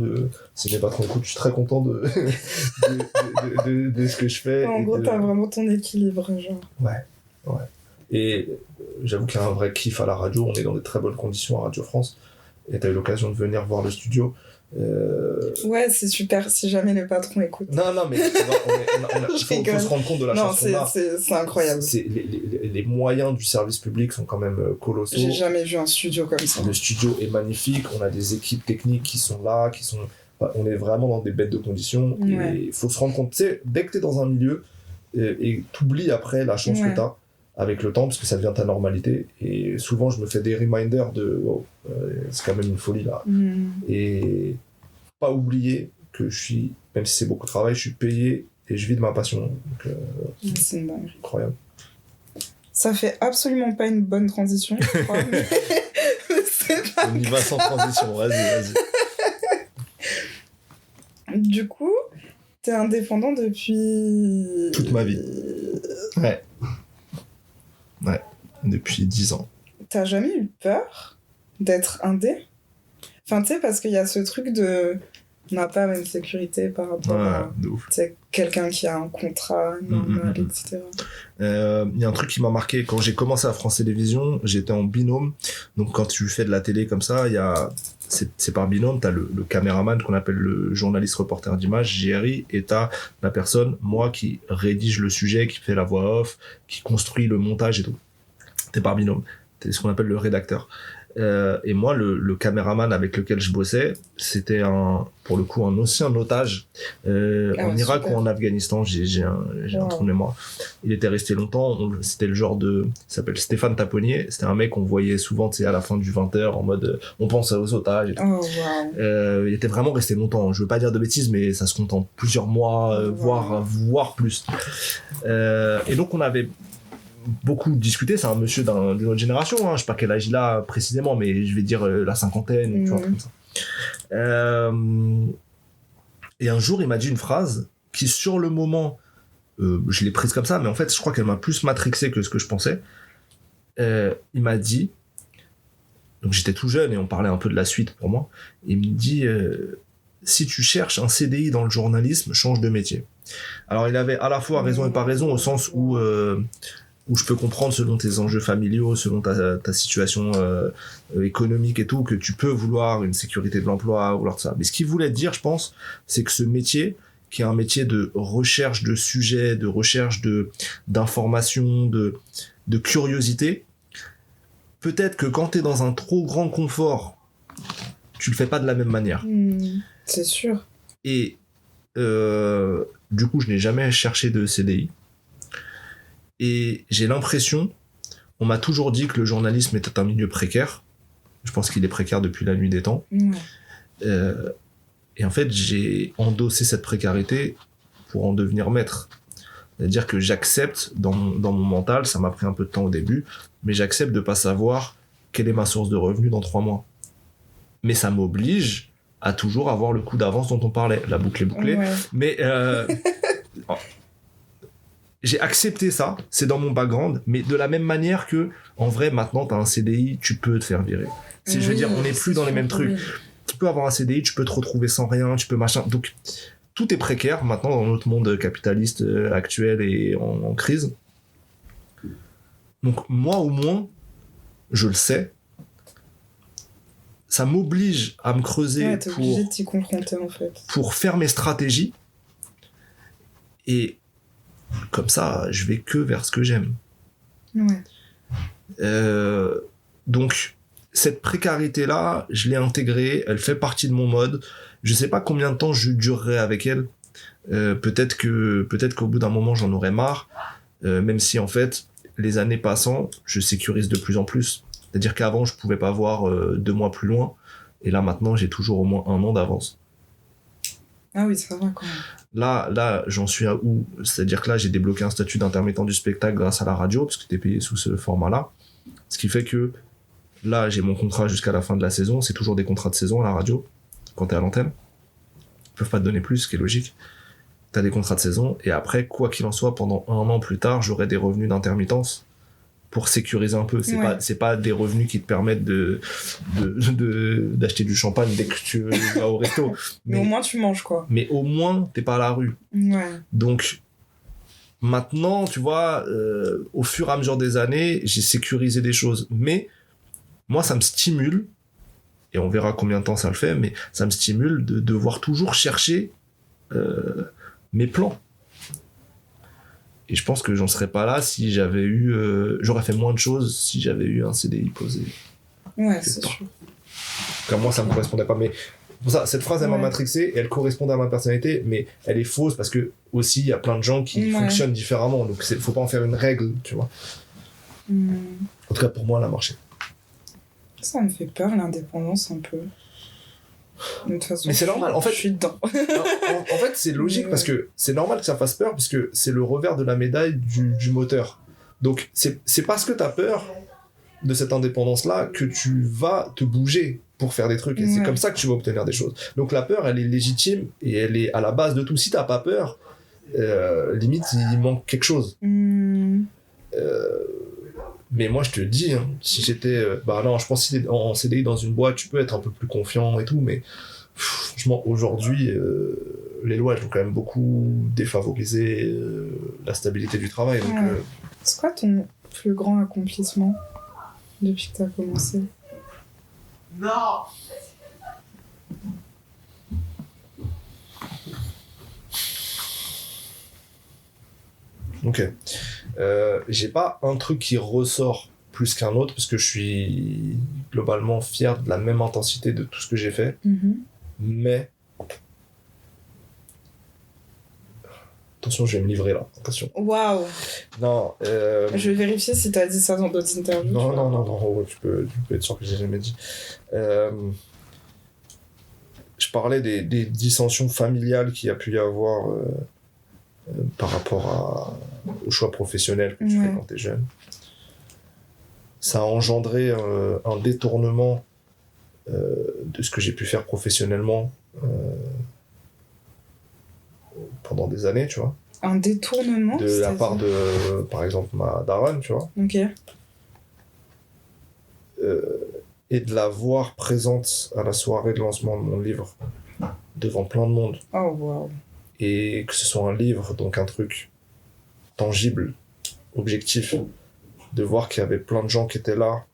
[SPEAKER 2] si mes patrons écoutent, je suis très content de ce que je fais.
[SPEAKER 1] En gros, t'as vraiment ton équilibre, genre.
[SPEAKER 2] Ouais. Et j'avoue qu'il y a un vrai kiff à la radio, on est dans des très bonnes conditions à Radio France, et t'as eu l'occasion de venir voir le studio.
[SPEAKER 1] Ouais, c'est super si jamais les patrons écoutent.
[SPEAKER 2] Non, mais tu vois, faut se rendre compte de la chance qu'on a.
[SPEAKER 1] C'est incroyable.
[SPEAKER 2] Les moyens du service public sont quand même colossaux.
[SPEAKER 1] J'ai jamais vu un studio comme ça.
[SPEAKER 2] Le studio est magnifique, on a des équipes techniques qui sont là, on est vraiment dans des bêtes de conditions.
[SPEAKER 1] Ouais.
[SPEAKER 2] Et il faut se rendre compte, tu sais, dès que t'es dans un milieu, et t'oublies après la chance que t'as avec le temps, parce que ça devient ta normalité. Et souvent, je me fais des reminders de wow, c'est quand même une folie là. Et pas oublier que je suis, même si c'est beaucoup de travail, je suis payé et je vis de ma passion. Donc,
[SPEAKER 1] c'est une dinguerie.
[SPEAKER 2] Incroyable.
[SPEAKER 1] Ça fait absolument pas une bonne transition, je crois. mais c'est pas
[SPEAKER 2] on y va sans transition, vas-y.
[SPEAKER 1] Du coup, t'es indépendant depuis...
[SPEAKER 2] toute ma vie. Ouais, depuis 10 ans.
[SPEAKER 1] T'as jamais eu peur d'être indé? Enfin, tu sais, parce qu'il y a ce truc de... On n'a pas la même sécurité par rapport à quelqu'un qui a un contrat normal, etc.
[SPEAKER 2] Il y a un truc qui m'a marqué. Quand j'ai commencé à France Télévisions, j'étais en binôme. Donc quand tu fais de la télé comme ça, c'est par binôme. T'as le caméraman qu'on appelle le journaliste reporter d'image, JRI, et t'as la personne, moi, qui rédige le sujet, qui fait la voix off, qui construit le montage et tout. T'es par binôme. T'es ce qu'on appelle le rédacteur. Et moi, le caméraman avec lequel je bossais, c'était pour le coup un ancien otage en Irak ou en Afghanistan. J'ai un trou de mémoire. Il était resté longtemps. C'était le genre il s'appelle Stéphane Taponnier. C'était un mec qu'on voyait souvent, tu sais, à la fin du 20h en mode on pense aux otages. Et tout. Il était vraiment resté longtemps. Je veux pas dire de bêtises, mais ça se compte en plusieurs mois, voire plus. Et donc on avait beaucoup discuté. C'est un monsieur d'une autre génération, je sais pas quel âge il a précisément, mais je vais dire la cinquantaine, tu vois, comme ça. Et un jour il m'a dit une phrase qui sur le moment je l'ai prise comme ça, mais en fait je crois qu'elle m'a plus matrixé que ce que je pensais. Il m'a dit, donc j'étais tout jeune et on parlait un peu de la suite pour moi, il me dit si tu cherches un CDI dans le journalisme, change de métier. Alors il avait à la fois raison et pas raison, au sens où je peux comprendre selon tes enjeux familiaux, selon ta situation économique et tout, que tu peux vouloir une sécurité de l'emploi, vouloir ça. Mais ce qu'il voulait dire, je pense, c'est que ce métier, qui est un métier de recherche de sujets, de recherche d'informations, de curiosité, peut-être que quand t'es dans un trop grand confort, tu le fais pas de la même manière.
[SPEAKER 1] C'est sûr.
[SPEAKER 2] Et du coup, je n'ai jamais cherché de CDI. Et j'ai l'impression, on m'a toujours dit que le journalisme était un milieu précaire. Je pense qu'il est précaire depuis la nuit des temps. Et en fait, j'ai endossé cette précarité pour en devenir maître. C'est-à-dire que j'accepte, dans mon mental, ça m'a pris un peu de temps au début, mais j'accepte de pas savoir quelle est ma source de revenus dans 3 mois. Mais ça m'oblige à toujours avoir le coup d'avance dont on parlait. La boucle est bouclée. Mais... j'ai accepté ça, c'est dans mon background, mais de la même manière que, en vrai, maintenant, t'as un CDI, tu peux te faire virer. Je veux dire, on n'est plus dans les mêmes trucs. Tu peux avoir un CDI, tu peux te retrouver sans rien, tu peux machin. Donc, tout est précaire maintenant dans notre monde capitaliste actuel et en crise. Donc, moi, au moins, je le sais. Ça m'oblige à me creuser
[SPEAKER 1] t'es obligé de t'y confronter, en fait.
[SPEAKER 2] Pour faire mes stratégies. Et comme ça, je vais que vers ce que j'aime. Donc, cette précarité-là, je l'ai intégrée, elle fait partie de mon mode. Je sais pas combien de temps je durerai avec elle. Peut-être qu'au bout d'un moment, j'en aurai marre. Même si, en fait, les années passant, je sécurise de plus en plus. C'est-à-dire qu'avant, je pouvais pas voir 2 mois plus loin. Et là, maintenant, j'ai toujours au moins 1 an d'avance.
[SPEAKER 1] Ah oui, ça va quand même.
[SPEAKER 2] Là, j'en suis à où? C'est-à-dire que là, j'ai débloqué un statut d'intermittent du spectacle grâce à la radio, parce que t'es payé sous ce format-là. Ce qui fait que là, j'ai mon contrat jusqu'à la fin de la saison. C'est toujours des contrats de saison à la radio, quand t'es à l'antenne. Ils peuvent pas te donner plus, ce qui est logique. T'as des contrats de saison, et après, quoi qu'il en soit, pendant 1 an plus tard, j'aurai des revenus d'intermittence pour sécuriser un peu. C'est pas des revenus qui te permettent d'acheter du champagne dès que tu vas au resto.
[SPEAKER 1] mais au moins tu manges, quoi.
[SPEAKER 2] Mais au moins t'es pas à la rue. Donc maintenant, tu vois, au fur et à mesure des années, j'ai sécurisé des choses. Mais moi, ça me stimule et on verra combien de temps ça le fait, mais ça me stimule de devoir toujours chercher mes plans. Et je pense que j'en serais pas là si j'avais eu... j'aurais fait moins de choses si j'avais eu un CDI posé.
[SPEAKER 1] Ouais, c'est sûr.
[SPEAKER 2] Comme moi, ça me correspondait pas. Mais pour ça, cette phrase, elle m'a matrixé et elle correspondait à ma personnalité, mais elle est fausse parce que aussi, il y a plein de gens qui fonctionnent différemment. Donc, faut pas en faire une règle, tu vois. En tout cas, pour moi, elle a marché.
[SPEAKER 1] Ça me fait peur, l'indépendance, un peu. De toute façon,
[SPEAKER 2] mais c'est normal, en fait.
[SPEAKER 1] Je suis dedans.
[SPEAKER 2] en fait, c'est logique parce que c'est normal que ça fasse peur parce que c'est le revers de la médaille du moteur. Donc, c'est parce que t'as peur de cette indépendance-là que tu vas te bouger pour faire des trucs. Et c'est comme ça que tu vas obtenir des choses. Donc, la peur, elle est légitime et elle est à la base de tout. Si t'as pas peur, limite, il manque quelque chose. Mais moi, je te dis, hein, si j'étais... non, je pense que si t'es en CDI dans une boîte, tu peux être un peu plus confiant et tout, mais franchement, aujourd'hui, les lois, elles ont quand même beaucoup défavorisé la stabilité du travail. Donc,
[SPEAKER 1] c'est quoi ton plus grand accomplissement depuis que t'as commencé?
[SPEAKER 3] Non.
[SPEAKER 2] Ok. J'ai pas un truc qui ressort plus qu'un autre parce que je suis globalement fier de la même intensité de tout ce que j'ai fait. Mais attention, je vais me livrer là. Attention.
[SPEAKER 1] Waouh.
[SPEAKER 2] Non.
[SPEAKER 1] Je vais vérifier si t'as dit ça dans d'autres interviews.
[SPEAKER 2] Non. Tu peux être sûr que j'ai jamais dit. Je parlais des dissensions familiales qu'il y a pu y avoir par rapport au choix professionnel que tu fais quand t'es jeune. Ça a engendré un détournement de ce que j'ai pu faire professionnellement pendant des années, tu vois.
[SPEAKER 1] Un détournement
[SPEAKER 2] de la part de, par exemple, ma daronne, tu vois.
[SPEAKER 1] Ok.
[SPEAKER 2] Et de la voir présente à la soirée de lancement de mon livre devant plein de monde.
[SPEAKER 1] Oh, wow.
[SPEAKER 2] Et que ce soit un livre, donc un truc tangible, objectif, de voir qu'il y avait plein de gens qui étaient là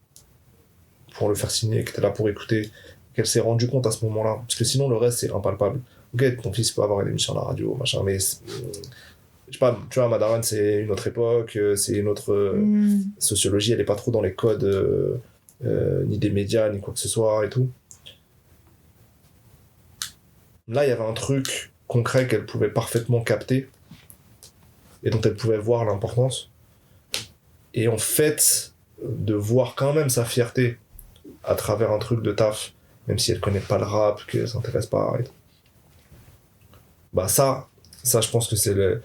[SPEAKER 2] pour le faire signer, qui étaient là pour écouter, qu'elle s'est rendue compte à ce moment-là. Parce que sinon, le reste, c'est impalpable. Ok, ton fils peut avoir une émission à la radio, machin, mais... je sais pas, tu vois, ma daronne, c'est une autre époque, c'est une autre sociologie, elle est pas trop dans les codes ni des médias, ni quoi que ce soit et tout. Là, il y avait un truc concret qu'elle pouvait parfaitement capter et dont elle pouvait voir l'importance. Et en fait, de voir quand même sa fierté à travers un truc de taf, même si elle connaît pas le rap, qu'elle s'intéresse pas et tout. Bah ça, je pense que c'est le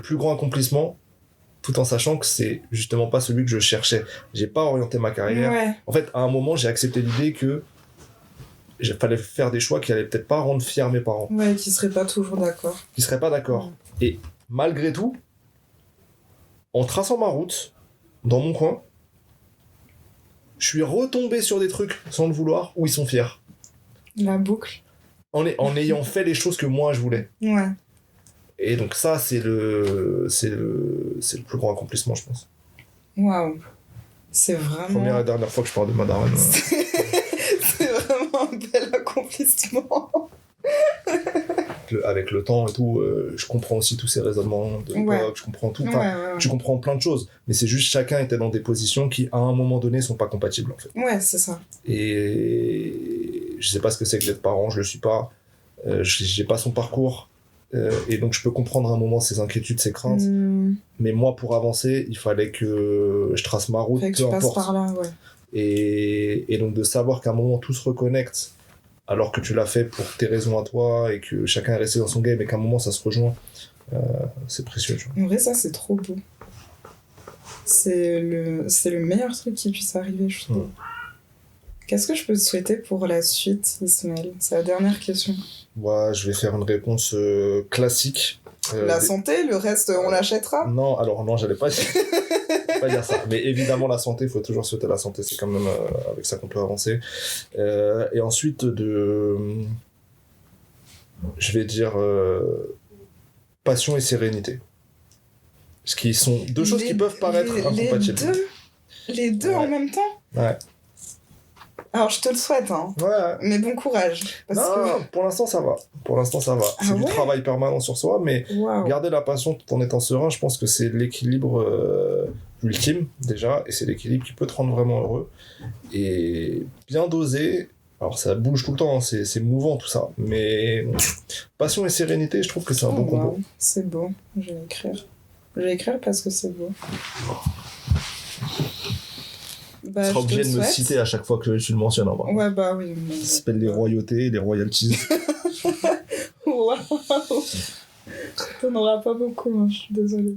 [SPEAKER 2] plus grand accomplissement, tout en sachant que c'est justement pas celui que je cherchais. J'ai pas orienté ma carrière.
[SPEAKER 1] Ouais.
[SPEAKER 2] En fait, à un moment, j'ai accepté l'idée que il fallait faire des choix qui allaient peut-être pas rendre fiers mes parents.
[SPEAKER 1] Ouais, qui seraient pas toujours d'accord.
[SPEAKER 2] Qui seraient pas d'accord. Et malgré tout, en traçant ma route, dans mon coin, je suis retombé sur des trucs, sans le vouloir, où ils sont fiers.
[SPEAKER 1] La boucle.
[SPEAKER 2] En ayant fait les choses que moi, je voulais.
[SPEAKER 1] Ouais.
[SPEAKER 2] Et donc ça, c'est le plus grand accomplissement, je pense.
[SPEAKER 1] Waouh. C'est vraiment...
[SPEAKER 2] Première et dernière fois que je parle de ma daronne.
[SPEAKER 1] C'est vraiment un bel accomplissement.
[SPEAKER 2] Avec le temps et tout, je comprends aussi tous ces raisonnements de l'époque, je comprends tout. Tu comprends plein de choses, mais c'est juste chacun était dans des positions qui, à un moment donné, sont pas compatibles, en fait.
[SPEAKER 1] Ouais, c'est ça.
[SPEAKER 2] Et je sais pas ce que c'est que d'être parent, je le suis pas. J'ai pas son parcours. Et donc je peux comprendre à un moment ses inquiétudes, ses craintes, mais moi pour avancer il fallait que je trace ma route, peu importe.
[SPEAKER 1] Par là, ouais.
[SPEAKER 2] Et donc de savoir qu'à un moment tout se reconnecte alors que tu l'as fait pour tes raisons à toi et que chacun est resté dans son game et qu'à un moment ça se rejoint, c'est précieux, tu vois.
[SPEAKER 1] En vrai, ça c'est trop beau. C'est le meilleur truc qui puisse arriver, je trouve. Qu'est-ce que je peux te souhaiter pour la suite, Ismaël? C'est la dernière question.
[SPEAKER 2] Ouais, je vais faire une réponse classique.
[SPEAKER 1] La santé, le reste, on l'achètera?
[SPEAKER 2] Non, alors non, j'allais pas dire ça. Mais évidemment, la santé, il faut toujours souhaiter la santé. C'est quand même avec ça qu'on peut avancer. Et ensuite, je vais dire passion et sérénité. Ce qui sont deux choses qui peuvent paraître incompatibles.
[SPEAKER 1] Les deux en même temps?
[SPEAKER 2] Ouais.
[SPEAKER 1] Alors, je te le souhaite, hein.
[SPEAKER 2] Ouais.
[SPEAKER 1] Mais bon courage. Parce
[SPEAKER 2] Non, pour l'instant, ça va. Pour l'instant, ça va.
[SPEAKER 1] Ah
[SPEAKER 2] C'est du
[SPEAKER 1] ouais
[SPEAKER 2] travail permanent sur soi, mais
[SPEAKER 1] que... Waouh.
[SPEAKER 2] garder la passion tout en étant serein, je pense que c'est l'équilibre ultime, déjà, et c'est l'équilibre qui peut te rendre vraiment heureux. Et bien doser, alors ça bouge tout le temps, hein, c'est mouvant tout ça, mais passion et sérénité, je trouve que c'est un bon combo.
[SPEAKER 1] Waouh. C'est beau. Je vais écrire. Je vais écrire parce que c'est beau. Bah,
[SPEAKER 2] Tu seras
[SPEAKER 1] je te
[SPEAKER 2] obligé
[SPEAKER 1] le
[SPEAKER 2] de me
[SPEAKER 1] souhaite.
[SPEAKER 2] citer à chaque fois que tu le mentionnes. En vrai.
[SPEAKER 1] Ouais, bah oui. mais-
[SPEAKER 2] Ça s'appelle les royautés, les royalties.
[SPEAKER 1] Waouh. T'en auras pas beaucoup, hein, je suis désolée.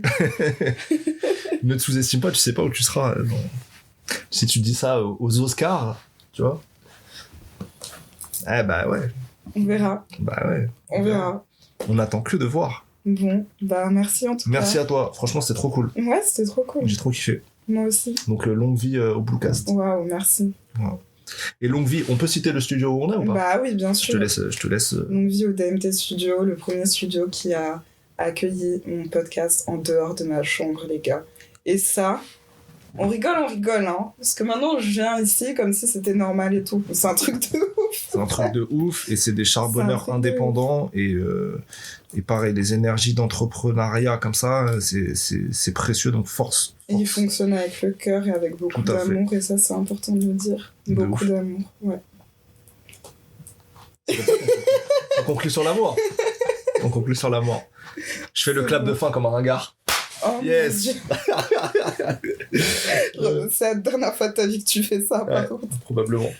[SPEAKER 2] Ne te sous-estime pas, tu sais pas où tu seras. Non. Si tu dis ça aux Oscars, tu vois. Eh bah ouais,
[SPEAKER 1] On verra.
[SPEAKER 2] bah ouais.
[SPEAKER 1] On verra.
[SPEAKER 2] On attend que de voir.
[SPEAKER 1] Bon, bah merci en tout
[SPEAKER 2] Merci
[SPEAKER 1] cas.
[SPEAKER 2] à toi, franchement c'était trop cool.
[SPEAKER 1] Ouais, c'était trop cool.
[SPEAKER 2] J'ai trop kiffé.
[SPEAKER 1] Moi aussi.
[SPEAKER 2] Donc longue vie au Bluecast.
[SPEAKER 1] Waouh, merci.
[SPEAKER 2] Et longue vie, on peut citer le studio où on est ou pas?
[SPEAKER 1] Bah oui, bien
[SPEAKER 2] Je
[SPEAKER 1] sûr.
[SPEAKER 2] te laisse.
[SPEAKER 1] Donc, vie au DMT Studio, le premier studio qui a accueilli mon podcast en dehors de ma chambre, les gars. Et ça, on rigole, hein. Parce que maintenant, je viens ici comme si c'était normal et tout. C'est un truc de ouf.
[SPEAKER 2] C'est un truc de ouf et c'est des
[SPEAKER 1] C'est un
[SPEAKER 2] charbonneurs
[SPEAKER 1] truc de
[SPEAKER 2] indépendants et pareil, les énergies d'entrepreneuriat comme ça, c'est précieux donc force.
[SPEAKER 1] Et il fonctionne avec le cœur et avec beaucoup
[SPEAKER 2] Tout à fait.
[SPEAKER 1] d'amour. Et ça, c'est important de le dire.
[SPEAKER 2] De
[SPEAKER 1] Beaucoup
[SPEAKER 2] ouf.
[SPEAKER 1] d'amour, ouais.
[SPEAKER 2] On conclut sur l'amour. On conclut sur l'amour. Je fais le
[SPEAKER 1] C'est
[SPEAKER 2] clap de
[SPEAKER 1] bon.
[SPEAKER 2] fin comme un ringard.
[SPEAKER 1] Oh, mon
[SPEAKER 2] Yes.
[SPEAKER 1] Dieu. C'est la dernière fois de ta vie que tu fais ça, par
[SPEAKER 2] Ouais.
[SPEAKER 1] contre.
[SPEAKER 2] Probablement.